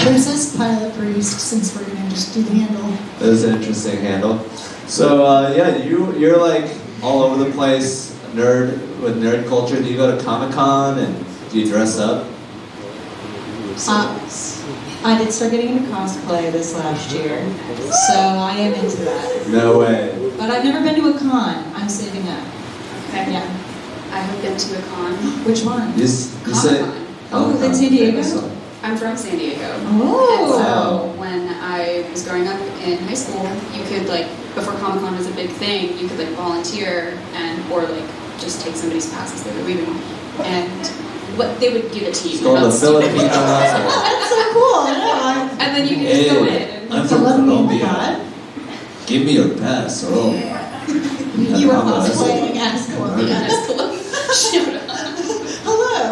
Princess Pilot Priest, since we're gonna just do the handle. That is an interesting handle. So yeah, you're like all over the place, nerd with nerd culture. Do you go to Comic-Con and do you dress up? I did start getting into cosplay this last year, so I am into that. No way. But I've never been to a con. I'm saving up. Okay. Yeah. I have been to a con. Which one? You said Comic-Con. Oh, in San Diego? I'm from San Diego. Oh. And so when I was growing up in high school, you could like, before Comic-Con was a big thing, you could like volunteer or like just take somebody's passes they were leaving. And what they would give it to you. It's called the about student- Filipino Hustle. That's so cool. I know. And then you could just go in. Hey, And I'm It's a from lovely Colombia. God. Give me your pass, oh. You were I'm a hustle. cosplaying as Columbia. Shut up. Hello.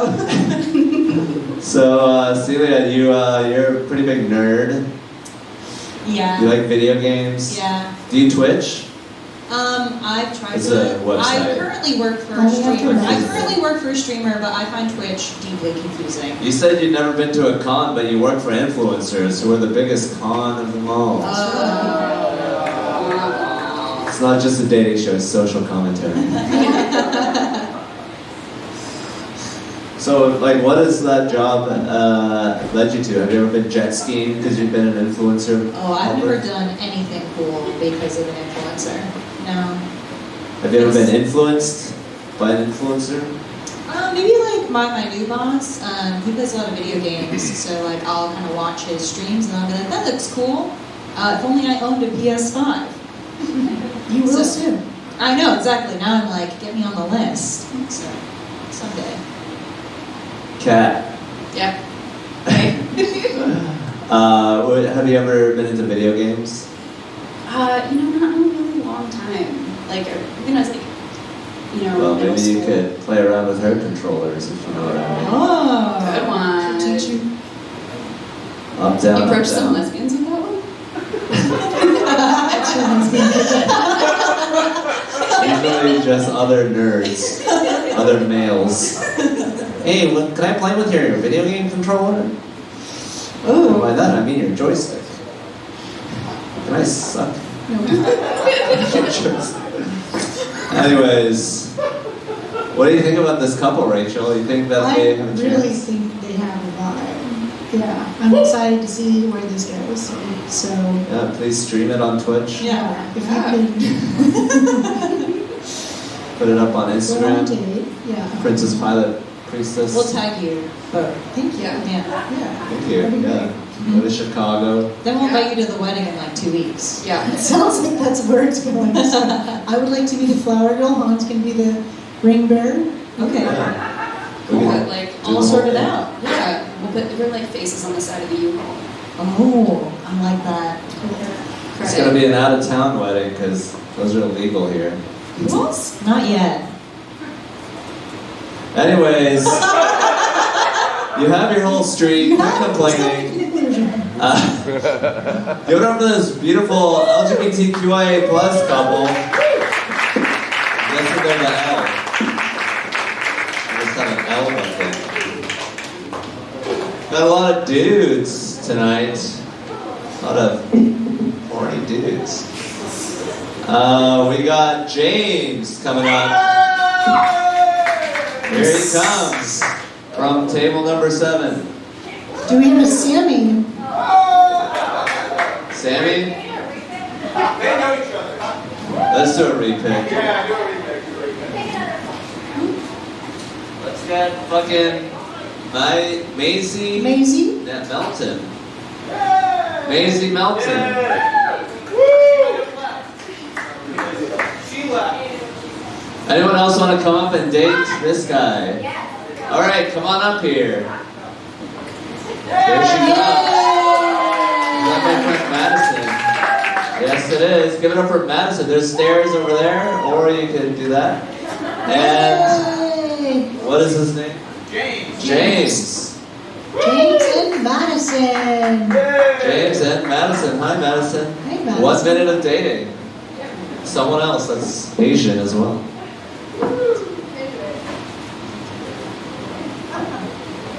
So Celia, you're a pretty big nerd. Yeah. You like video games? Yeah. Do you Twitch? I've tried It's to. a website. I currently work for Oh, a we have to streamer. I remember. currently work for a streamer, but I find Twitch deeply confusing. You said you'd never been to a con, but you work for influencers who are the biggest con of them all. It's not just a dating show, it's social commentary. So, like, what has that job led you to? Have you ever been jet skiing because you've been an influencer? Oh, I've never done anything cool because of an influencer. No. Have you ever been influenced by an influencer? Maybe like my new boss. He plays a lot of video games, so like I'll kind of watch his streams and I'll be like, that looks cool. If only I owned a PS5. You will So- soon. I know exactly. Now I'm like, get me on the list. So someday. Cat. Yep. Have you ever been into video games? Not in a really long time. Like, even as like, Well, middle maybe you school. could play around with her controllers if you know what I mean. Oh. Good one. Teach you. Up, down, You up, approached some down. lesbians with that one? That's your husband. Usually just other nerds, other males. Hey, look, can I play with your video game controller? Oh, by that I mean your joystick. Can I suck? Your joystick. Anyways, what do you think about this couple, Rachel? You think that I they have a really chance? think they have a vibe. Yeah, I'm excited to see where this goes. So, Yeah, please stream it on Twitch. Yeah. if Yeah. you could Put it up on go on Instagram. date, yeah. Princess Pilot Priestess. We'll tag you. Both. Thank you. Yeah. Yeah. Yeah. Thank you. That'd be Yeah. Go to Chicago. Then we'll invite you to the wedding in like 2 weeks. Yeah. It sounds like that's where it's going. So I would like to be the flower girl. Han's can be the ring bearer. Okay. Yeah. We We'll can put like do All the whole sorted thing. out. yeah, we'll put your like faces on the side of the U-Haul. Oh, I like that. It's gonna be an out-of-town wedding because those are illegal here. What? Not yet. Anyways, you have your whole streak. Quit complaining. Conclusion. Give it up for this beautiful LGBTQIA plus couple. Guess what they're the L. I just had an L bucket. Got a lot of dudes tonight. A lot of horny dudes. We got James coming up. Here he comes from table number 7. Do we have a Sammy? Sammy? They know each other. Let's do a repick. Yeah, do a repick. Let's get fucking Maisie. Maisie? Yeah, Melton. Maisie Melton. She left. Anyone else want to come up and date this guy? All right, come on up here. There she comes. Is that my friend Madison? Yes, it is. Give it up for Madison. There's stairs over there, or you can do that. And what is his name? James. James. James and Madison. James and Madison. Hi, Madison. Hi, Madison. 1 minute of dating. Someone else that's Asian as well.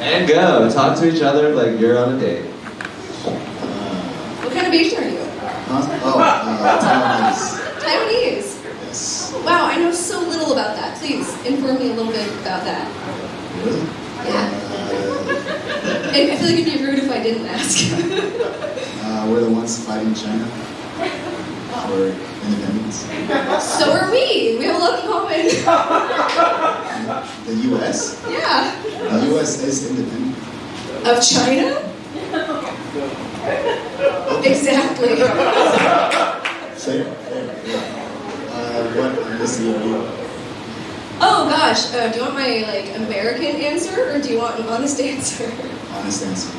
And go. Talk to each other like you're on a date. What kind of Asian are you? Taiwanese. Taiwanese. Yes. Wow, I know so little about that. Please inform me a little bit about that. Really? Yeah. I feel like it'd be rude if I didn't ask. We're the ones fighting China for independence. So are we. We have a lot in common. The U.S. Yeah. The U.S. is independent. Of China? Exactly. Fair. What ethnicity are you? Oh gosh, do you want my American answer or do you want an honest answer? Honest answer.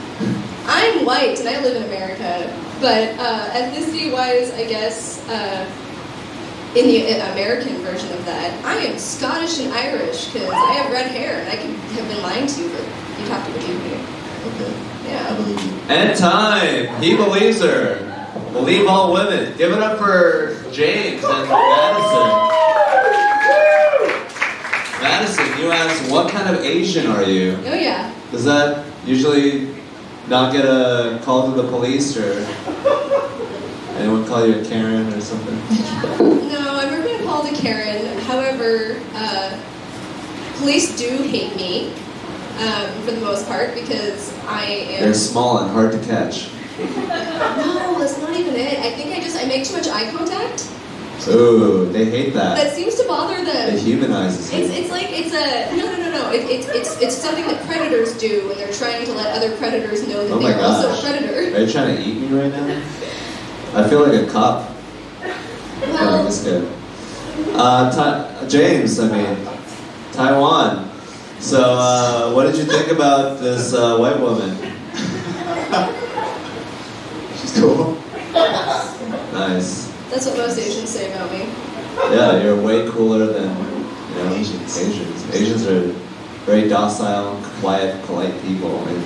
I'm white and I live in America, but ethnicity-wise, I guess in the American version of that, I am Scottish and Irish because I have red hair and I could have been lying to you, but you'd have to believe me. Okay. I Yeah. believe you. And time. He believes her. Believe all women. Give it up for James and Madison. Madison, you asked, what kind of Asian are you? Oh yeah. Does that usually not get a call to the police or anyone call you a Karen or something? No, I've never been called a Karen. However, police do hate me for the most part because I am. They're small and hard to catch. No, that's not even it. I think I make too much eye contact. Ooh, they hate that. That seems to bother It them. humanizes you. It's no. It's something that predators do when they're trying to let other predators know that Oh my they're also a gosh. predator. Are you trying to eat me right now? I feel like a cop. Well, That's good. James, Taiwan. So, what did you think about this white woman? She's cool. Nice. that's what most Asians say about me. Yeah, you're way cooler than Asians. Asians are very docile, quiet, polite people. And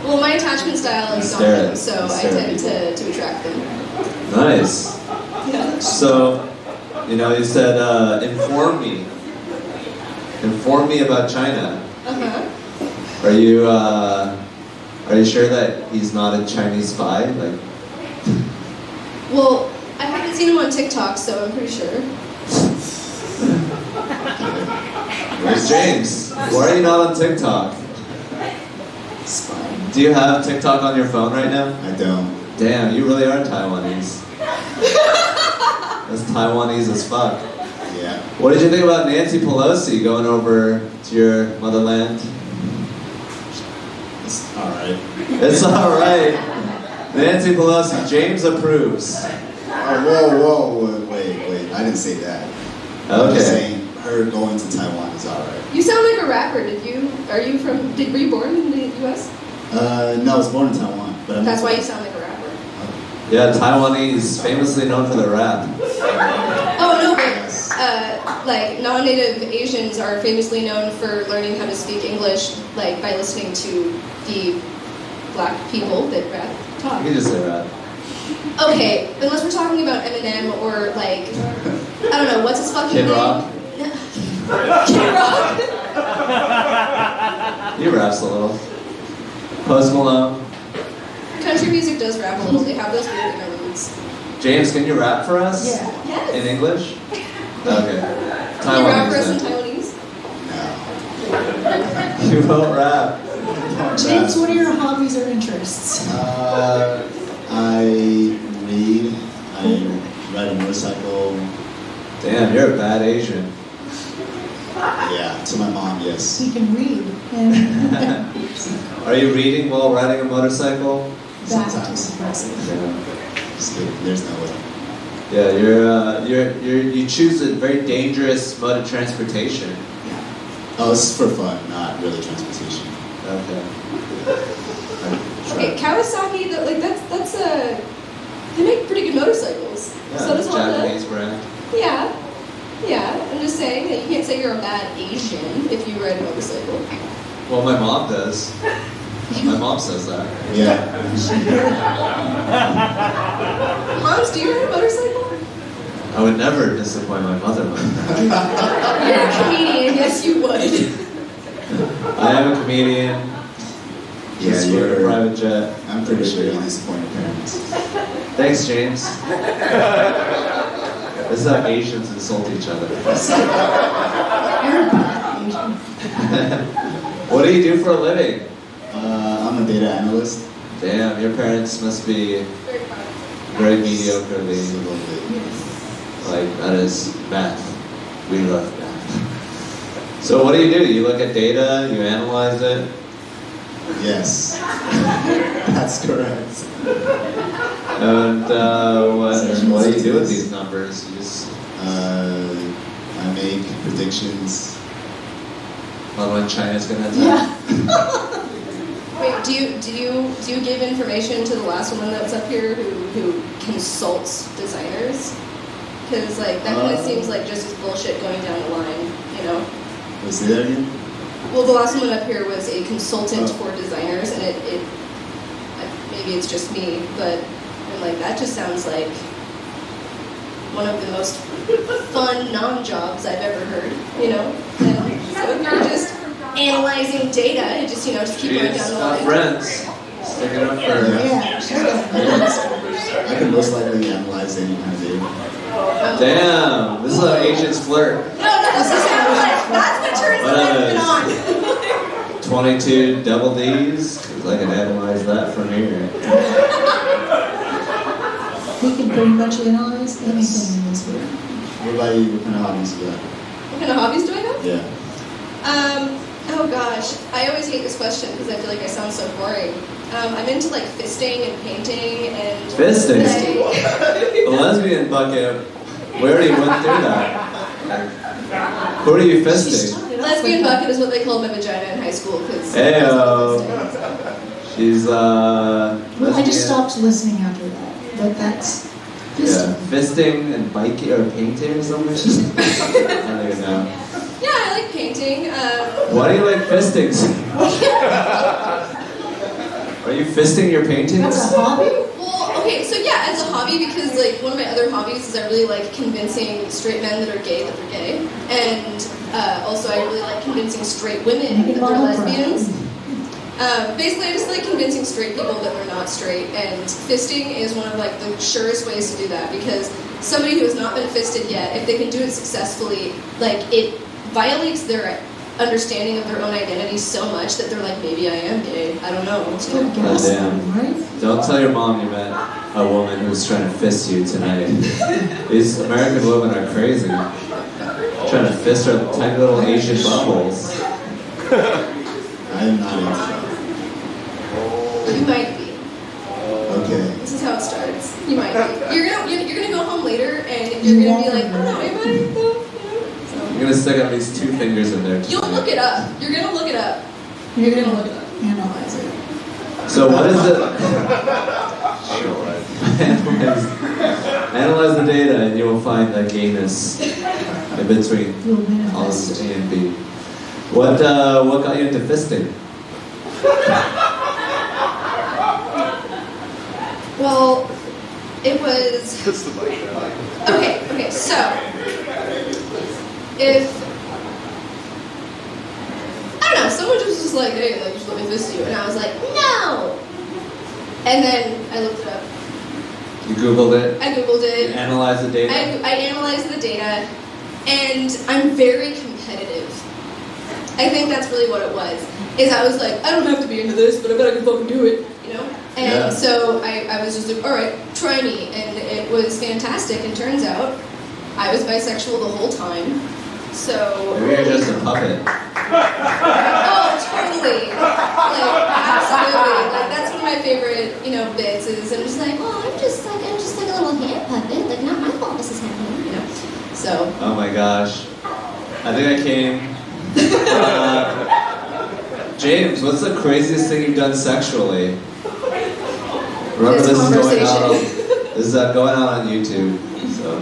Well, my attachment style is Stare at- dominant, so I stare at tend to attract them. nice. Yeah. So, you said inform me. Inform me about China. Uh-huh. Are you sure that he's not a Chinese spy? Like, Well, I haven't seen him on TikTok, so I'm pretty sure. where's James? Why are you not on TikTok? It's fine. Do you have TikTok on your phone right now? I don't. Damn, you really are Taiwanese. That's Taiwanese as fuck. Yeah. What did you think about Nancy Pelosi going over to your motherland? It's alright. It's alright. Nancy Pelosi, James approves. Whoa, wait. I didn't say that. I'm just Okay. saying her going to Taiwan is alright. You sound like a rapper. Were you born in the U.S.? No, I was born in Taiwan, but I'm That's why you sound like a rapper. Yeah, Taiwanese, famously known for their rap. Oh, no, but Yes. non-native Asians are famously known for learning how to speak English, by listening to the black people that rap talk. You can just say that. Okay, unless we're talking about Eminem or like, I don't know, what's his fucking Kid name? Rock? Kid Rock? He raps a little. Post Malone. Country music does rap a little. They have those weird interludes. James, can you rap for us? Yeah. Yes. In English? Okay. Can you rap for us in Taiwanese. Taiwanese? You won't rap. James, what are your hobbies or interests? I read. I ride a motorcycle. Damn, you're a bad Asian. Yeah, to my mom, yes. He can read. And Are you reading while riding a motorcycle? that Sometimes. is impressive. Just kidding. There's no way. Yeah, you choose a very dangerous mode of transportation. Oh, this is for fun, not really transportation. Okay. Okay, Kawasaki, that's a, they make pretty good motorcycles. Yeah, So does Honda. Japanese brand. Yeah, I'm just saying that you can't say you're a bad Asian if you ride a motorcycle. Well, my mom does. My mom says that. Yeah. Hans, do you ride a motorcycle? I would never disappoint my mother like that. You're a comedian, yes you would. I am a comedian. Yeah, Just flew a you're. private jet. I'm pretty sure you'll disappoint your parents. Thanks, James. This is how Asians insult each other. You're a bad Asian. What do you do for a living? I'm a data analyst. Damn, your parents must be very mediocrely. Just a little bit. Like, that is math. We love math. So what do? You look at data, you analyze it. Yes. That's correct. And what do you do with these numbers? You just I make predictions. on when China's gonna attack. Wait, do you give information to the last woman that was up here who consults designers? Because like that kind of seems like just as bullshit going down the line, you know? Say that again? Well, the last woman up here was a consultant for designers, and it maybe it's just me, but I'm like that just sounds like one of the most fun non-jobs I've ever heard, you know? And so if you're just analyzing data, you just keep going down the line. Friends. Stick it up for Yeah, sure. I can most likely analyze any kind of data. Damn, this is how Asians flirt. No, that's the turns that I've been on. 22 double D's, because I can analyze that from here. We can pretty much analyze anything in this world. What about you? What kind of hobbies you got? What kind of hobbies do I have? Yeah. Oh gosh, I always hate this question because I feel like I sound so boring. I'm into like fisting and painting and Fisting? Like, The lesbian bucket, we already went through that. Who are you fisting? lesbian bucket is what they called my vagina in high school because Heyo. She's Well, I just lesbian. stopped listening after that, but that's Yeah, fisting and biking or painting or something. I don't even know. Yeah, I like painting. Why do you like fisting? Are you fisting your paintings? That's a hobby? Well, okay, so yeah, as a hobby, because like one of my other hobbies is I really like convincing straight men that are gay, and also I really like convincing straight women that they're lesbians. Basically, I just like convincing straight people that they're not straight, and fisting is one of like the surest ways to do that because somebody who has not been fisted yet, if they can do it successfully, like it violates their understanding of their own identity so much that they're like, maybe I am gay. I don't know. Good guess, Goddamn. right? Don't tell your mom you met a woman who's trying to fist you tonight. These American women are crazy. Trying to fist her tiny little Asian buttholes. I am not into that. You might be. Okay. This is how it starts. You might be. You're gonna go home later and you're gonna be like, oh no, am I though? I'm gonna stick at least 2 fingers in there. You'll look it up. You're gonna look it up. You're You're gonna gonna look it up. analyze it. So what is it? Analyze the data and you will find the gayness in between You'll columns manifest. A and B. What got you into fisting? Well, it was. That's the mic. Okay, so if I don't know, someone just was like, hey, like, you should let me fist you, and I was like, no. And then I looked it up. You Googled it? I Googled You it. analyzed the data? I analyzed the data, and I'm very competitive. I think that's really what it was. Is I was like, I don't have to be into this, but I bet I can fucking do it, you know? And Yeah. so I was just like, all right, try me, and it was fantastic. And turns out, I was bisexual the whole time. So. Maybe you're just a puppet. Oh, totally. Like, absolutely. Like, that's one of my favorite, bits is I'm just like, well, I'm just like a little hand puppet. Like, not my fault this is happening, you know? So. Oh my gosh. I think I came. James, what's the craziest thing you've done sexually? Remember, This this is going out. conversation. This is going out on YouTube. So.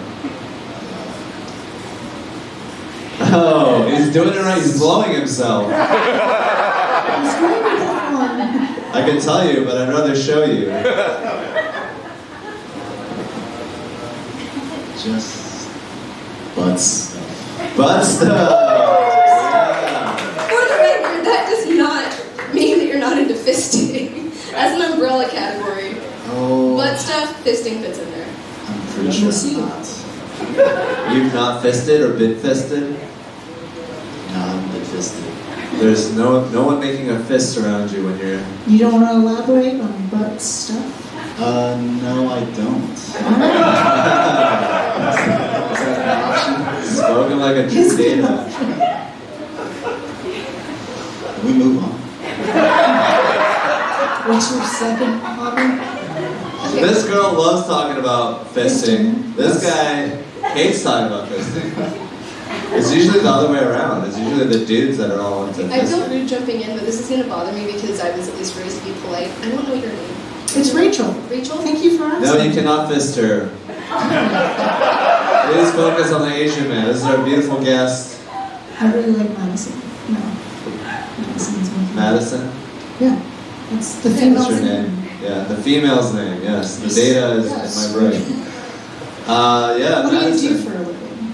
Oh, he's doing it right. He's blowing himself. He's going with that one. I can tell you, but I'd rather show you. Just butt stuff. Butt stuff. Yeah. For the record, that does not mean that you're not into fisting. That's an umbrella category. Oh, Butt stuff, fisting fits in there. I'm pretty sure See. I'm not. You've not fisted or been fisted? No, I'm bit fisted. There's no one making a fist around you when you're. You don't want to elaborate on butt stuff? No, I don't. Is that an option? Spoken like a true Is it an data. option? We move on. What's your second hobby? Okay. This girl loves talking about fisting. This guy hates talking about fisting. It's usually the other way around. It's usually the dudes that are all into I feel fisting. rude jumping in, but this is going to bother me because I was at least raised to be polite. I don't know your name. It's Rachel. Rachel? Thank you for asking. No, you cannot fist her. Please focus on the Asian man. This is our beautiful guest, I really like Madison. No. Madison's my favorite. Madison. Yeah. That's the female What's your name? Yeah, the female's name. Yes, the data is Yes. in my brain. Yeah, What do you Madison. do for a living?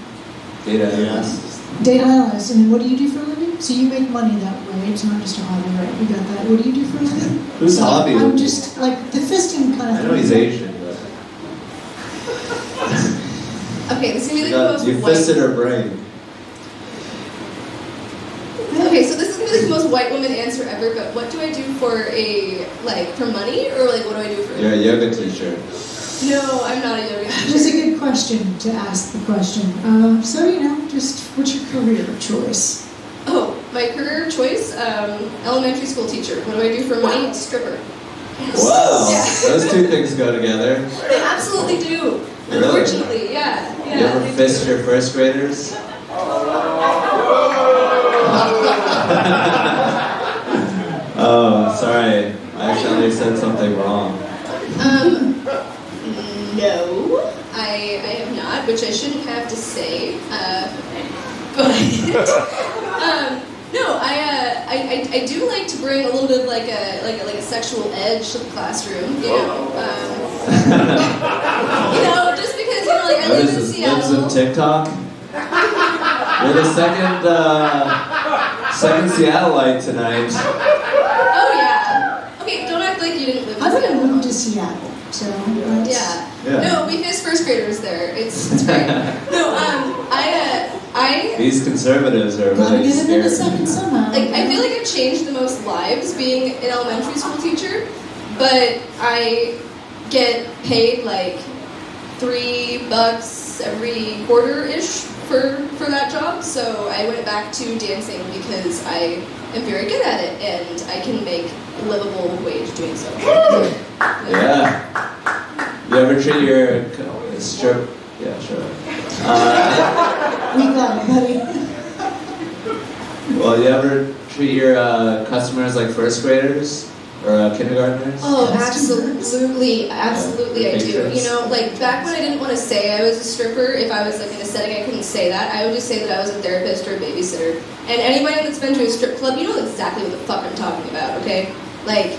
Data Yeah. analyst. Data analyst. And what do you do for a living? So you make money that way. It's not just a hobby, right? We got that. What do you do for a living? Whose hobby? I'm just like the fisting kind of I know he's Asian, but Okay, this is going to be like the most you white. fisted her brain. Okay, so this is going to be like the most white woman answer ever, but what do I do for for money? Or like, what do I do for You're a yoga teacher. No, I'm not a yoga It's teacher. a good question to ask the question. So, just what's your career choice? Oh, my career choice, elementary school teacher. What do I do for money? Stripper. Yes. Wow, Yeah. those two things go together. They absolutely do. Really? Unfortunately, yeah. You ever they fist do. your first graders? Oh, sorry. I accidentally said something wrong. No, I have not, which I shouldn't have to say. But no, I do like to bring a little bit of like a sexual edge to the classroom. Just because I What live is in this, lives Seattle. of TikTok? You're the second Seattleite tonight. Oh yeah. Okay, don't act like you didn't live in I'm Seattle. gonna move to Seattle, so that's, Yeah. Yeah. No, we miss first graders there. It's great. No, I These conservatives are gotta really get him in a scared. second somehow. I feel like I've changed the most lives being an elementary school teacher, but I get paid like $3 every quarter-ish for that job. So I went back to dancing because I am very good at it and I can make a livable wage doing so. Yeah. You ever treat your strip? Yeah, sure. We got it, buddy. Well, you ever treat your customers like first graders or kindergartners? Oh, absolutely I do. Like back when I didn't want to say I was a stripper, if I was like in a setting I couldn't say that, I would just say that I was a therapist or a babysitter. And anybody that's been to a strip club, you know exactly what the fuck I'm talking about, okay? Like,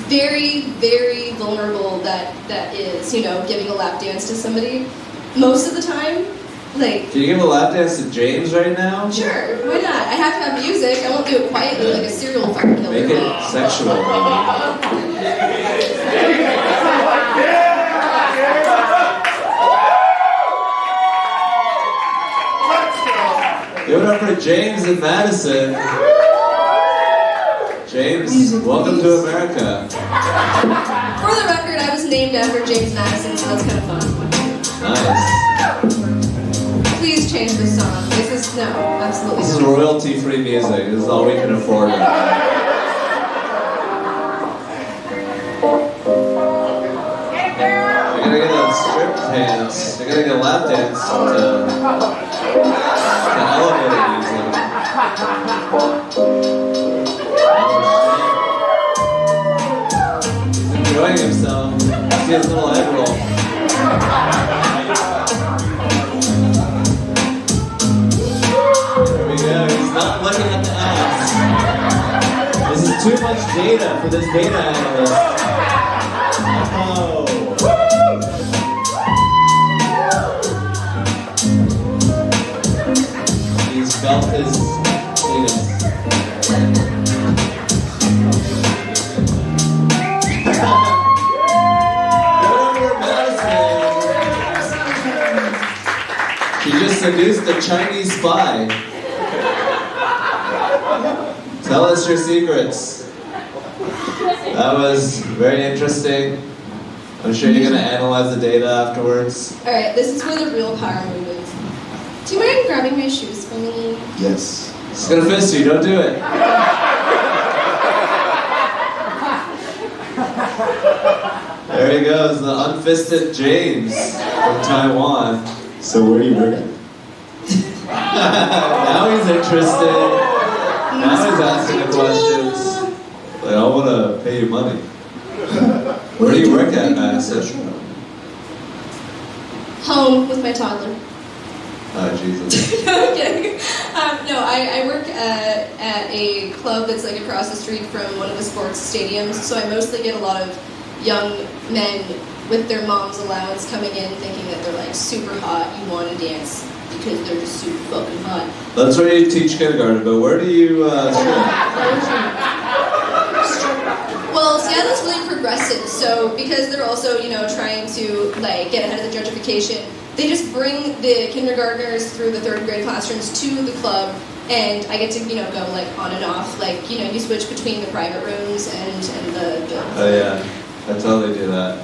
very, very vulnerable that is, giving a lap dance to somebody. Most of the time, like... Can you give a lap dance to James right now? Sure, why not? I have to have music. I won't do it quietly like a serial fire killer. Make it sexual, Give it up for James and Madison. James, welcome to America. For the record, I was named after James Madison, so that's kind of fun. Nice. Please change this song. Absolutely This is not. royalty-free music. This is all we can afford right now. You're gonna get a strip dance. You're gonna get a lap dance to elevator music. He's enjoying himself. See his little head roll. There we go. He's not looking at the ass. This is too much data for this data analyst. Oh. He's felt his penis. She just seduced a Chinese spy. Tell us your secrets. That was very interesting. I'm sure you're going to analyze the data afterwards. Alright, this is where the real power move is. Do you mind grabbing my shoes for me? Yes. She's going to fist you. Don't do it. There he goes, the unfisted James from Taiwan. So where do you work at? Now he's interested. Now he's asking the questions. Like, I want to pay you money. Where do you work at, Madison? Home with my toddler. Oh, Jesus. No, I'm kidding. No, I work at a club that's like across the street from one of the sports stadiums, so I mostly get a lot of young men with their mom's allowance coming in thinking that they're like super hot, you want to dance because they're just super fucking hot. That's where you teach kindergarten, but where do you Well, Seattle's really progressive, so because they're also, trying to like get ahead of the gentrification, they just bring the kindergartners through the third grade classrooms to the club, and I get to, go like on and off, like, you switch between the private rooms and the Oh yeah, I totally do that.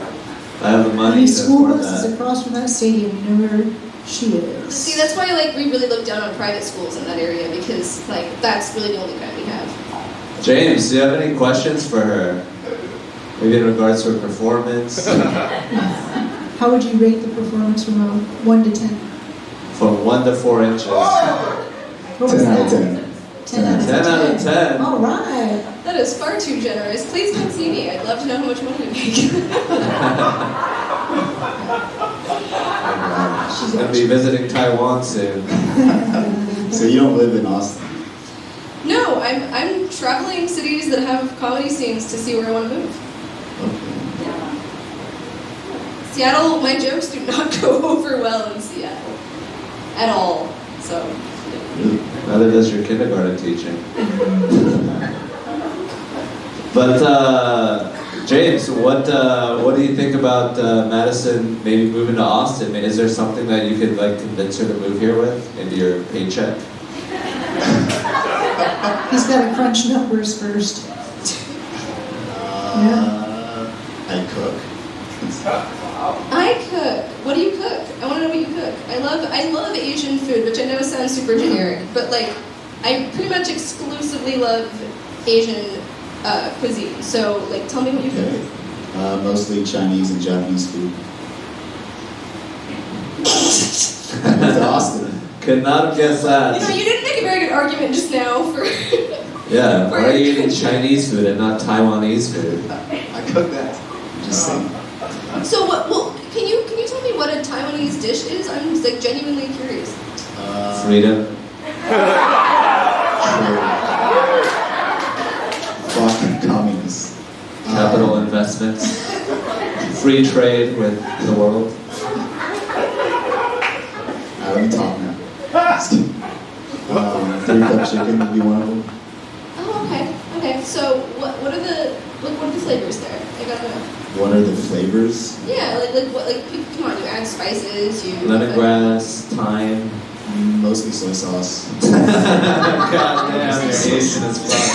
I have the money Any to school afford bus is that. across from that stadium, you know where she is. See, that's why we really look down on private schools in that area, because like that's really the only kind we have. James, do you have any questions for her? Maybe in regards to her performance? How would you rate the performance from a 1 to 10? From 1 to 4 inches. What was 10 out of that? 10. 10 out of 10. 10 out of 10. All right. That is far too generous. Please come see me. I'd love to know how much money you make. She's going to be visiting Taiwan soon. So you don't live in Austin? No, I'm traveling cities that have comedy scenes to see where I want to move. Okay. Seattle, my jokes do not go over well in Seattle. At all. So, Neither does your kindergarten teaching. But James, what do you think about Madison maybe moving to Austin? Is there something that you could like convince her to move here with? Maybe your paycheck? He's got to crunch numbers first. I cook. I cook. What do you cook? I want to know what you cook. I love Asian food, which I know sounds super generic, but like I pretty much exclusively love Asian cuisine. So like, tell me what you cook. Okay. Mostly Chinese and Japanese food. It's Austin. Could not have guessed that. You didn't make a very good argument just now for. Yeah, why are you eating Chinese food and not Taiwanese food? I cook that. I'm just saying. So what? Well, can you tell me what a Taiwanese dish is? I'm just like genuinely curious. Freedom. Fucking communists. capital investments, free trade with the world. Out of the top now. Just kidding. 3-cup chicken would be one of them. Oh, okay. Okay. So what are the flavors there? I gotta know. What are the flavors? Yeah, come on, you add spices, you Lemongrass, thyme. Mostly soy sauce. God damn, you're Asian as fuck.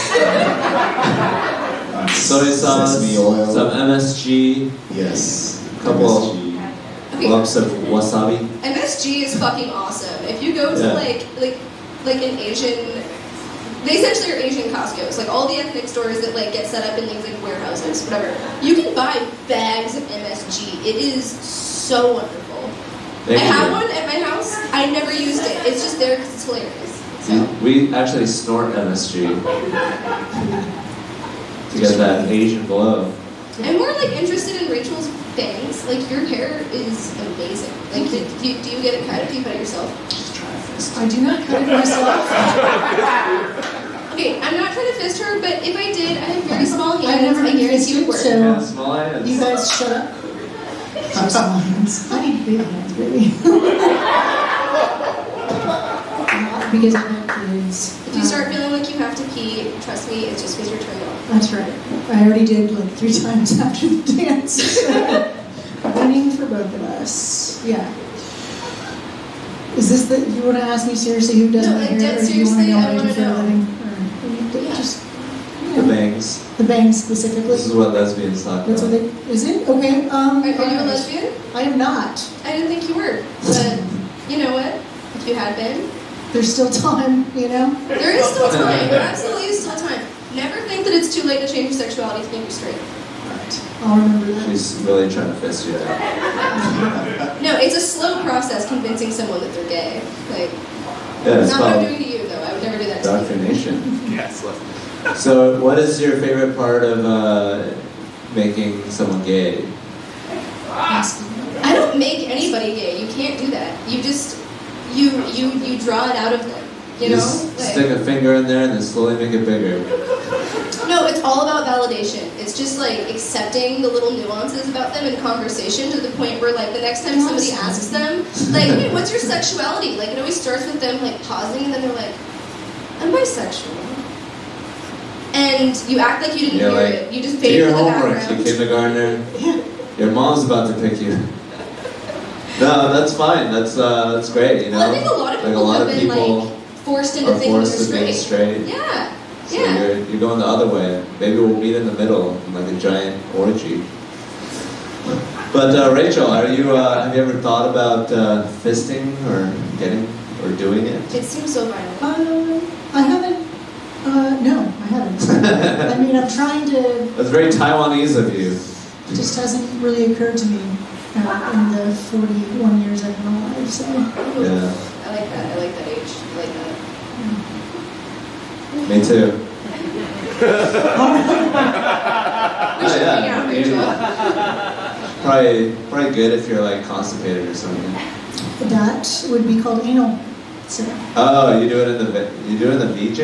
Soy sauce, Sesame oil. some MSG, Yes. couple MSG. lumps of wasabi. MSG is fucking awesome. If you go to Yeah. like an Asian, they essentially are Asian Costco's, like all the ethnic stores that like get set up in these like warehouses, whatever. You can buy bags of MSG. It is so wonderful. Thank I you. have one at my house. I never used it. It's just there because it's hilarious. So. We actually snort MSG to get that Asian glow. I'm more like interested in Rachel's bangs. Like your hair is amazing. Like do you get it cut? Do you cut it yourself? I do not cut it myself. Okay, I'm not trying to fist her, but if I did, I have very small hands. I've never I been guarantee it would fisted, work. so Small hands. you guys shut up. I'm small hands. I need big hands, baby. Not because I have kids. If you start feeling like you have to pee, trust me, it's just because you're turned on. That's right. I already did like 3 times after the dance. So, winning for both of us. Yeah. Is this the, you want to ask me seriously who does No, my like, hair? dead Or do you want to seriously, know I what I do wanna for a know. living? Or Yeah. just, The bangs. the bangs specifically? This is what lesbians talk That's about. what they, is it? Okay. Are you a lesbian? I am not. I didn't think you were. But you know what? If you had been, There's still time, you know? there is still time. There absolutely is still time. Never think that it's too late to change your sexuality to make you straight. Alright. I'll remember that. She's really trying to fist you out. No, it's a slow process convincing someone that they're gay. Like, Yeah, it's not what I'm called doing to you, though. I would never do that to you. indoctrination. Yes, let's. So, what is your favorite part of making someone gay? I don't make anybody gay. You can't do that. You just you draw it out of them. You know? Just Like, stick a finger in there and then slowly make it bigger. no, it's all about validation. It's just like accepting the little nuances about them in conversation to the point where like the next time somebody asks them, like, hey, what's your sexuality? Like it always starts with them like pausing and then they're like, I'm bisexual. And you act like you didn't You're hear like, it. You just do fade your into the homework, you background. kindergartner. Your mom's about to pick you. No, that's fine. That's great. You know, Well, I think a lot of like a people lot have of been people like forced into are thinking forced they're to be straight. straight. Yeah. So Yeah. you're going the other way. Maybe we'll meet in the middle, in like a giant orgy. But Rachel, are you? Have you ever thought about fisting or getting or doing it? It seems so violent. I haven't, no, I haven't. I mean, I'm trying to, That's very Taiwanese of you. it just hasn't really occurred to me in the 41 years I've been alive, so. Yeah, I like that. I like that age. I like that. me too. We should hang out, Rachel. Probably good if you're like constipated or something. That would be called anal. So, Oh, you do it in the VJ?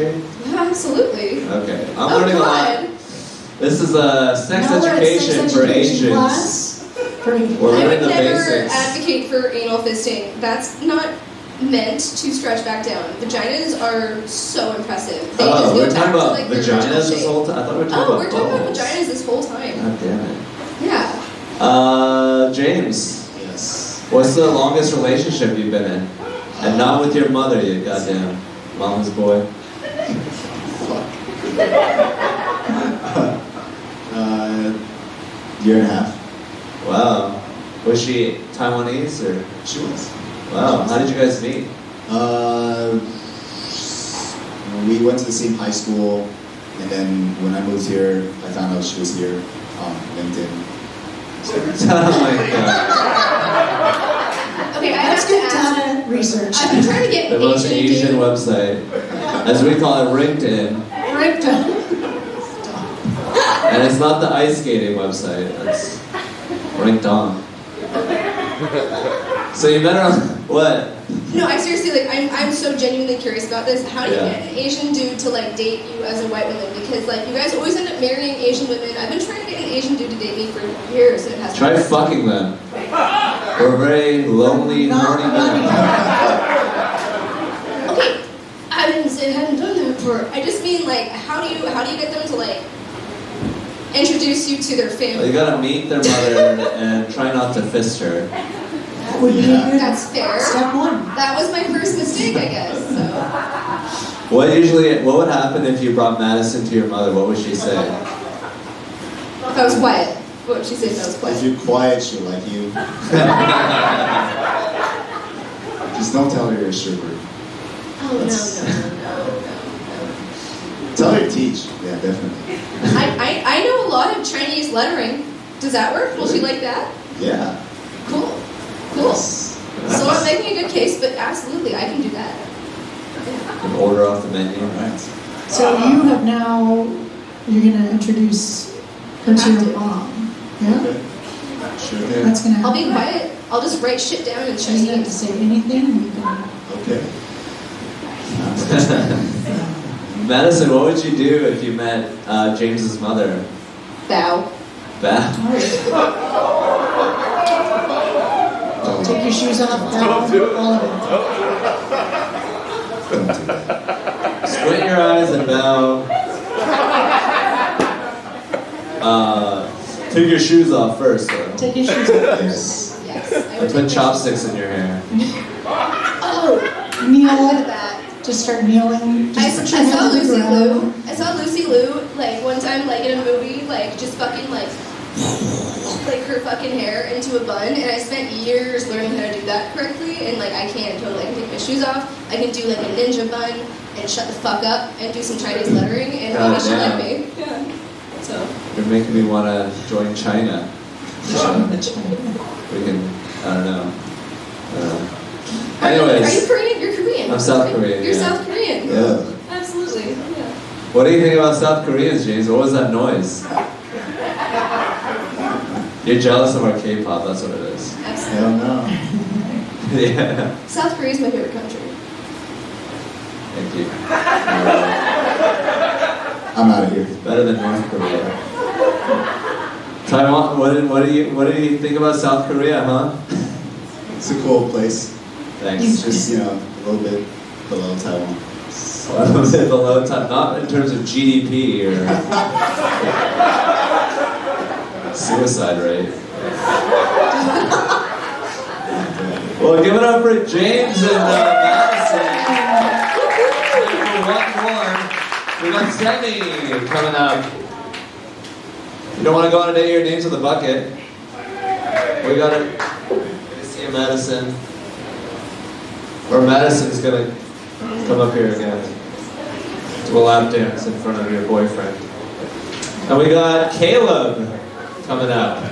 Yeah, absolutely. Okay, I'm Oh, learning a lot. God. This is a sex now we're at education sex for education Asians. class. For Asians. We're I learning would the never basics. advocate for anal fisting. That's not meant to stretch back down. Vaginas are so impressive. They just Oh, go we're back talking to about like their original vaginas this shape. whole time? I thought we were talking Oh, about we're talking about balls. vaginas this whole time. God damn it. Yeah. James, Yes. what's the longest relationship you've been in? And not with your mother, you goddamn mama's boy. Year and a half. Wow. Was she Taiwanese or? She was. Wow. How did you guys meet? We went to the same high school, and then when I moved here, I found out she was here on LinkedIn. Oh my god. Okay, I That's have to good ask. data research. I've been trying to get The most Asian dude. website, as we call it, LinkedIn. Right down. And it's not the ice skating website. It's LinkedIn. So you met her on what? No, I seriously, like, I'm so genuinely curious about this. How do you Yeah. get an Asian dude to, like, date you as a white woman? Because, like, you guys always end up marrying Asian women. I've been trying to get an Asian dude to date me for years, and it hasn't. Try fucking them. We're very lonely, Not horny money. men. Okay, I didn't say I hadn't done that before. I just mean, like, how do you get them to, like, introduce you to their Well, family? you gotta meet their mother and try not to fist her. That would be a good That's fair. step one. That was my first mistake, I guess. So. What would happen if you brought Madison to your mother? What would she say? If I was quiet, what would she say if I was If quiet? you're quiet, she'll like you. Just don't tell her you're a stripper. Oh, no. Tell her to teach. Yeah, definitely. I know a lot of Chinese lettering. Does that work? Will she like that? Yeah. Cool. So I'm making a good case, but absolutely, I can do that. An order off the menu. Right. So you have now, you're gonna introduce her to your mom. Yeah? Okay. Sure thing. That's gonna I'll happen. be quiet. I'll just write shit down in She doesn't have to Chinese. say anything. You can, Okay. Madison, what would you do if you met James's mother? Bow. Beth? take your shoes off, all of it. Don't do that. Squint your eyes and bow. Take your shoes off first, though. Take your shoes off. Yes. Yes. I And would put take chopsticks in your hair. Oh, I would Kneel. that. Just start kneeling. I Just put saw your hands on the Lucy ground. Liu. I saw Lucy Liu like one time, like in a movie, like just fucking like her fucking hair into a bun, and I spent years learning how to do that correctly, and like I can totally. I can take my shoes off. I can do like a ninja bun and shut the fuck up and do some Chinese lettering, and God maybe she'll like damn. me. Yeah. So You're making me want to join China. We can, I don't know. are you Anyways, Korean? You're Korean. I'm South Okay. Korean, You're yeah. South Korean. Yeah. Absolutely. Yeah. what do you think about South Koreans, James? What was that noise? You're jealous of our K-pop, that's what it is. Absolutely. Hell no. Yeah, South Korea is my favorite country. thank you. I'm out of here. Better than North Korea. Taiwan, what do you think about South Korea, huh? It's a cool place. Thanks. It's just, a little bit below Taiwan. A little bit below time, not in terms of GDP or suicide rate. Well, give it up for James and Madison. And for one more, we got Semi coming up. You don't want to go on a day, your name's on the bucket. We got it. See you, Madison. Or Madison's gonna come up here again. Do a lap dance in front of your boyfriend. And we got Caleb coming up.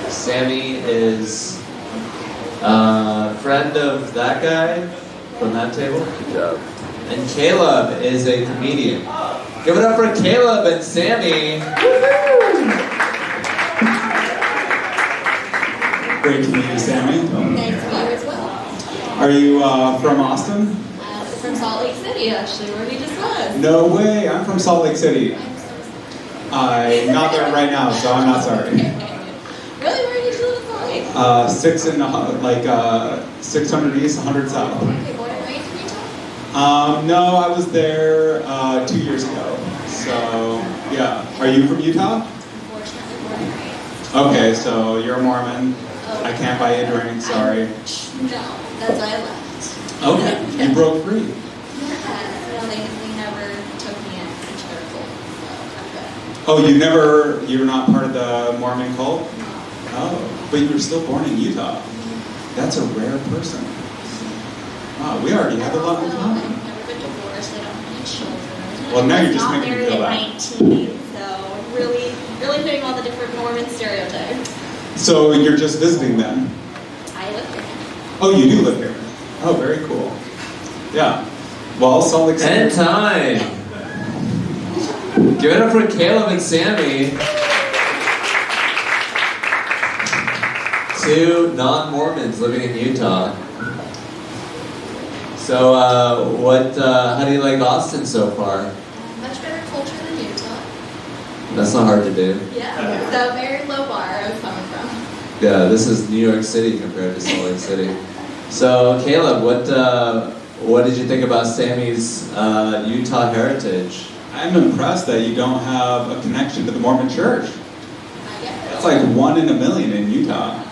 Sammy is a friend of that guy from that table. Good job. And Caleb is a comedian. Give it up for Caleb and Sammy. Great to meet you, Sammy. Nice to meet you as well. Are you from Austin? From Salt Lake City, actually, where we just was. No way. I'm from Salt Lake City. I'm not there right now, so I'm not sorry. Really? Where did you live in Salt Lake? 600 east, 100 south. Okay, born and raised in Utah? No, I was there 2 years ago. So yeah. Are you from Utah? Unfortunately, born and raised. Okay, so you're a Mormon. I can't buy you a drink. Sorry. No, that's why I left. Okay, you broke free. Yeah, well, they never took me in church, so Oh, you're not part of the Mormon cult? Oh, but you were still born in Utah. That's a rare person. Wow, we already have a lot in common. I've never been divorced, I don't have any children. Well, now you're just Got making me married feel at bad. 19, so really fitting all the different Mormon stereotypes. So you're just visiting then? I live here. Oh, you do live here. Oh, very cool. Yeah. Well, Salt Lake City. And time. Give it up for Caleb and Sammy. 2 non-Mormons living in Utah. So, how do you like Austin so far? Much better culture than Utah. That's not hard to do. Yeah. So very low bar I was coming from. Yeah, this is New York City compared to Salt Lake City. So, Caleb, what did you think about Sammy's Utah heritage? I'm impressed that you don't have a connection to the Mormon Church. I guess. That's like 1 in a million in Utah.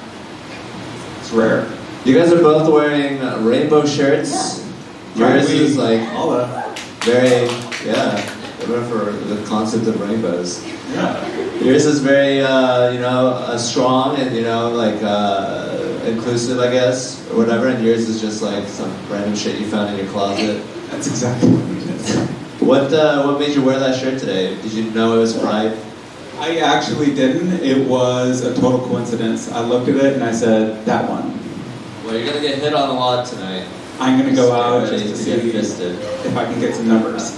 It's rare. You guys are both wearing rainbow shirts. Yours is like very, yeah, we're for the concept of rainbows. Yeah. Yours is very, strong and, inclusive, I guess, or whatever, and yours is just like some random shit you found in your closet. That's exactly what it is. What made you wear that shirt today? Did you know it was Pride? I actually didn't. It was a total coincidence. I looked at it and I said, that one. Well, you're gonna get hit on a lot tonight. I'm going to go out Get just to ready see get fisted. if I can get some numbers.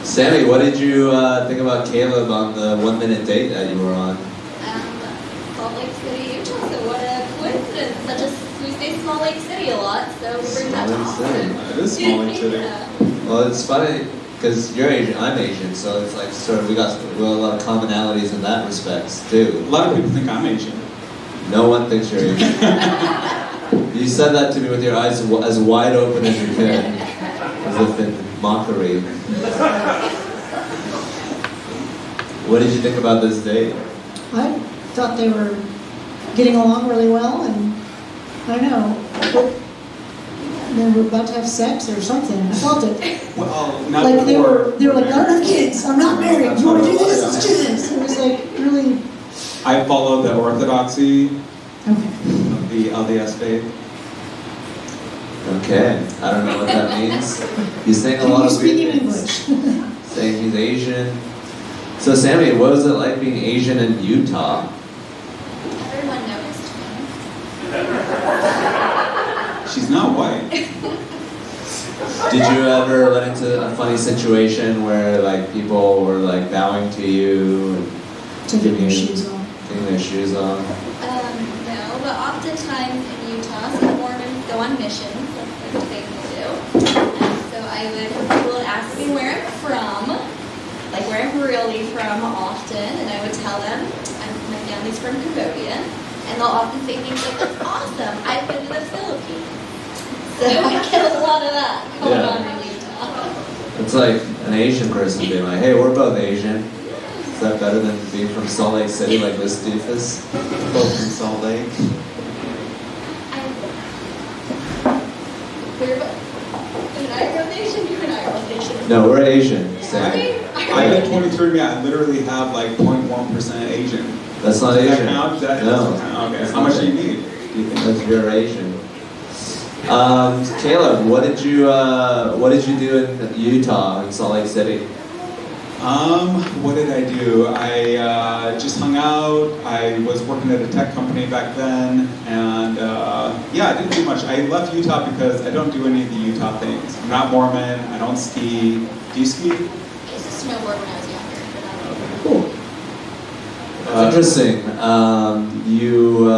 Sammy, what did you think about Caleb on the 1-minute date that you were on? Salt Lake City, Utah. So what a coincidence. We say Small Lake City a lot, so we bring that to Small Lake Austin. It is Small Lake City. Yeah. Well, it's funny because you're Asian, I'm Asian, so it's like sort of we got a lot of commonalities in that respect A too. lot of people think I'm Asian. No one thinks you're Asian. You said that to me with your eyes as wide open as you could, as if in mockery. What did you think about this date? I thought they were getting along really well, and I don't know, they were about to have sex or something. I felt it. Well, not Like they before. were like, I don't have kids. I'm not married. You want to do this? Let's do this. It was like really. I follow the orthodoxy Okay. of the LDS faith. Okay, I don't know what that means. He's saying a Can lot you of speak weird in things. English? Saying he's Asian. So Sammy, what was it like being Asian in Utah? Everyone noticed me. She's not white. Did you ever run into a funny situation where like people were like bowing to you and Taking your shoes off. taking their shoes off? No, but oftentimes in Utah, so the Mormons go on missions. That's like a thing they do. And so people would ask me where I'm from, like where I'm really from often, and I would tell them my family's from Cambodia, and they'll often say things like, "That's awesome! I've been to the Philippines." So I get a lot of that going Yeah. on in Utah. It's like an Asian person being like, hey, we're both Asian. Is that better than being from Salt Lake City like this doofus? Both from Salt Lake. We're both an Irish nation, you're an Irish nation. No, we're Asian, Sammy. I did 23andMe. I literally have like 0.1% Asian. That's not Does that Asian. count? That No. doesn't count. Okay. How much do you need? Do you think that's you're Asian? Caleb, what did you do in Utah, in Salt Lake City? What did I do? I just hung out. I was working at a tech company back then, and I didn't do much. I left Utah because I don't do any of the Utah things. I'm not Mormon. I don't ski. Do you ski? I used to snowboard when I was younger, but I don't. Cool. That's interesting. You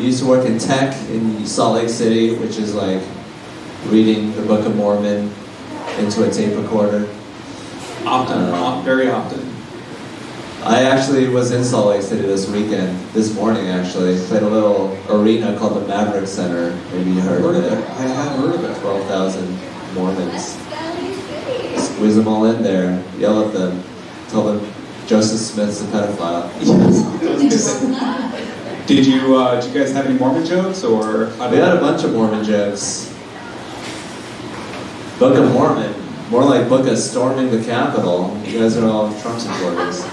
used to work in tech in Salt Lake City, which is like reading the Book of Mormon into a tape recorder. Often, very often. I actually was in Salt Lake City this morning actually. Played a little arena called the Maverick Center. Maybe you heard of it. I have heard of it. 12,000 Mormons. That's Valley City. Squeeze them all in there. Yell at them. Tell them Joseph Smith's a pedophile. Did you guys have any Mormon jokes, or how We did had a bunch of Mormon jokes. Book of Mormon. More like Book of Storming the Capitol. You guys are all Trump supporters.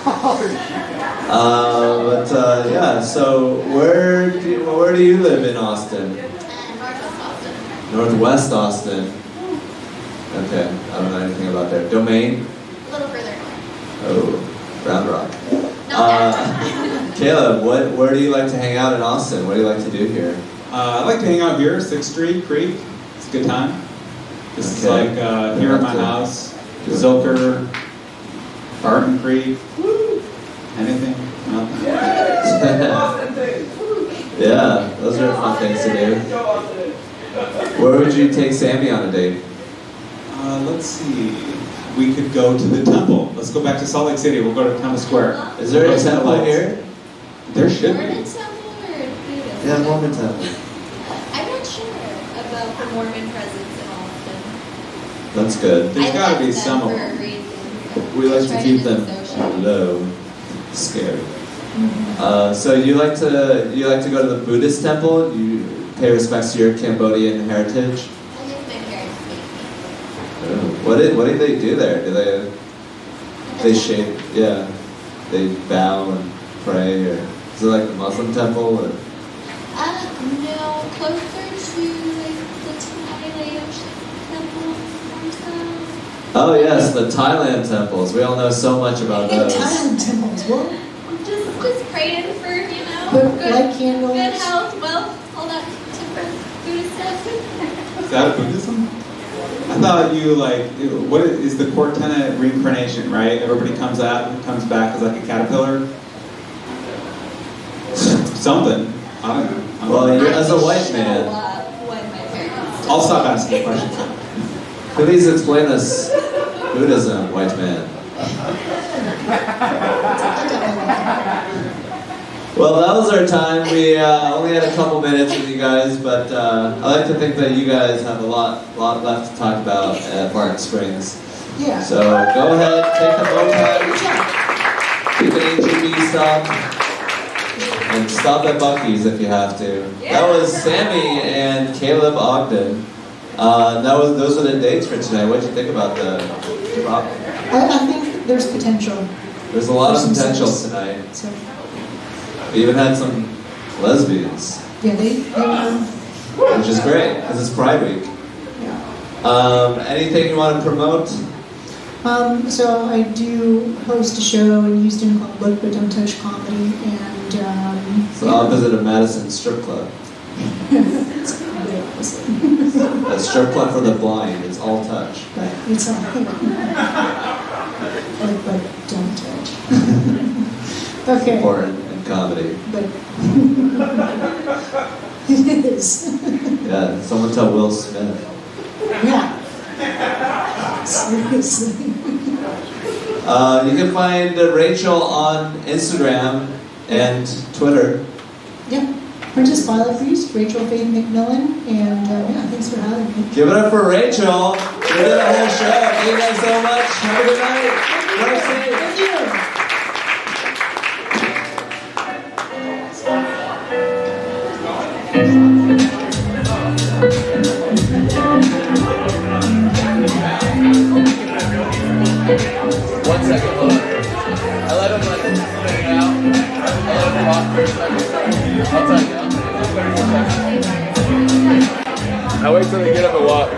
So where do you live in Austin? Northwest Austin. Northwest Austin. Okay, I don't know anything about that. Domain? A little further north. Oh, Round Rock. Not that. Caleb, where do you like to hang out in Austin? What do you like to do here? I like to hang out here, 6th Street, Creek. It's a good time. This is Okay. like here at my house. Zilker, Barton Creek. Anything? Nothing. Yeah, those are fun things to do. Where would you take Sammy on a date? Let's see. We could go to the temple. Let's go back to Salt Lake City. We'll go to Town Square. Is there a Go to the temple lights. here? There should Mormon be. temple or Buddhist? Yeah, Mormon temple. I'm not sure about the Mormon presence in Austin. That's good. There's I gotta like be them some of for them. a reason. We like to Try keep be them social. low. Scary. So you like to go to the Buddhist temple? You pay respects to your Cambodian heritage? I guess my parents make me. What do they do there? Do they shave? Yeah, they bow and pray, or is it like the Muslim temple? Or? No, closer to like the Thailand temple or so. Oh yes, the Thailand temples. We all know so much about In those. Thailand temples, what? Just praying for, you know, But good, light candles. good health, wealth, all that different Buddhist stuff. Is that Buddhism? I thought you what is the core tenet reincarnation, right? Everybody comes back as like a caterpillar. Something. I don't know. Well, you're, as a white Show man, up when my parents I'll stop asking questions. please explain us Buddhism, white man. Well, that was our time. We only had a couple minutes with you guys, but I like to think that you guys have a lot left to talk about at Barton Springs. Yeah. So go ahead, take the moped, keep an HEB stop, and stop at Buc-ee's if you have to. That was Sammy and Caleb Ogden. Those are the dates for tonight. What did you think about the drop? I think there's potential. There's a lot of There's some potential sense. tonight. So, We even had some lesbians, yeah, they were, which is great because it's Pride Week. yeah. Anything you want to promote? So I do host a show in Houston called Look But Don't Touch Comedy, and It's the opposite of Madison Strip Club. it's the opposite. A strip club for the blind. It's all touch. But it's all Look But Don't Touch. Okay. Important in comedy. But it is. Yeah. Someone tell Will Smith. Yeah. Seriously. You can find Rachel on Instagram and Twitter. Yeah. Princess Violet Priest, Rachel Faith McMillen, and yeah, thanks for having me. Give it up for Rachel. We did a whole show. Thank you guys so much. Have a good night. Drive safe. Thank you. One second, hold on. I let him put it out. I let him walk for a second. I'll tell you. I wait till they get up and walk.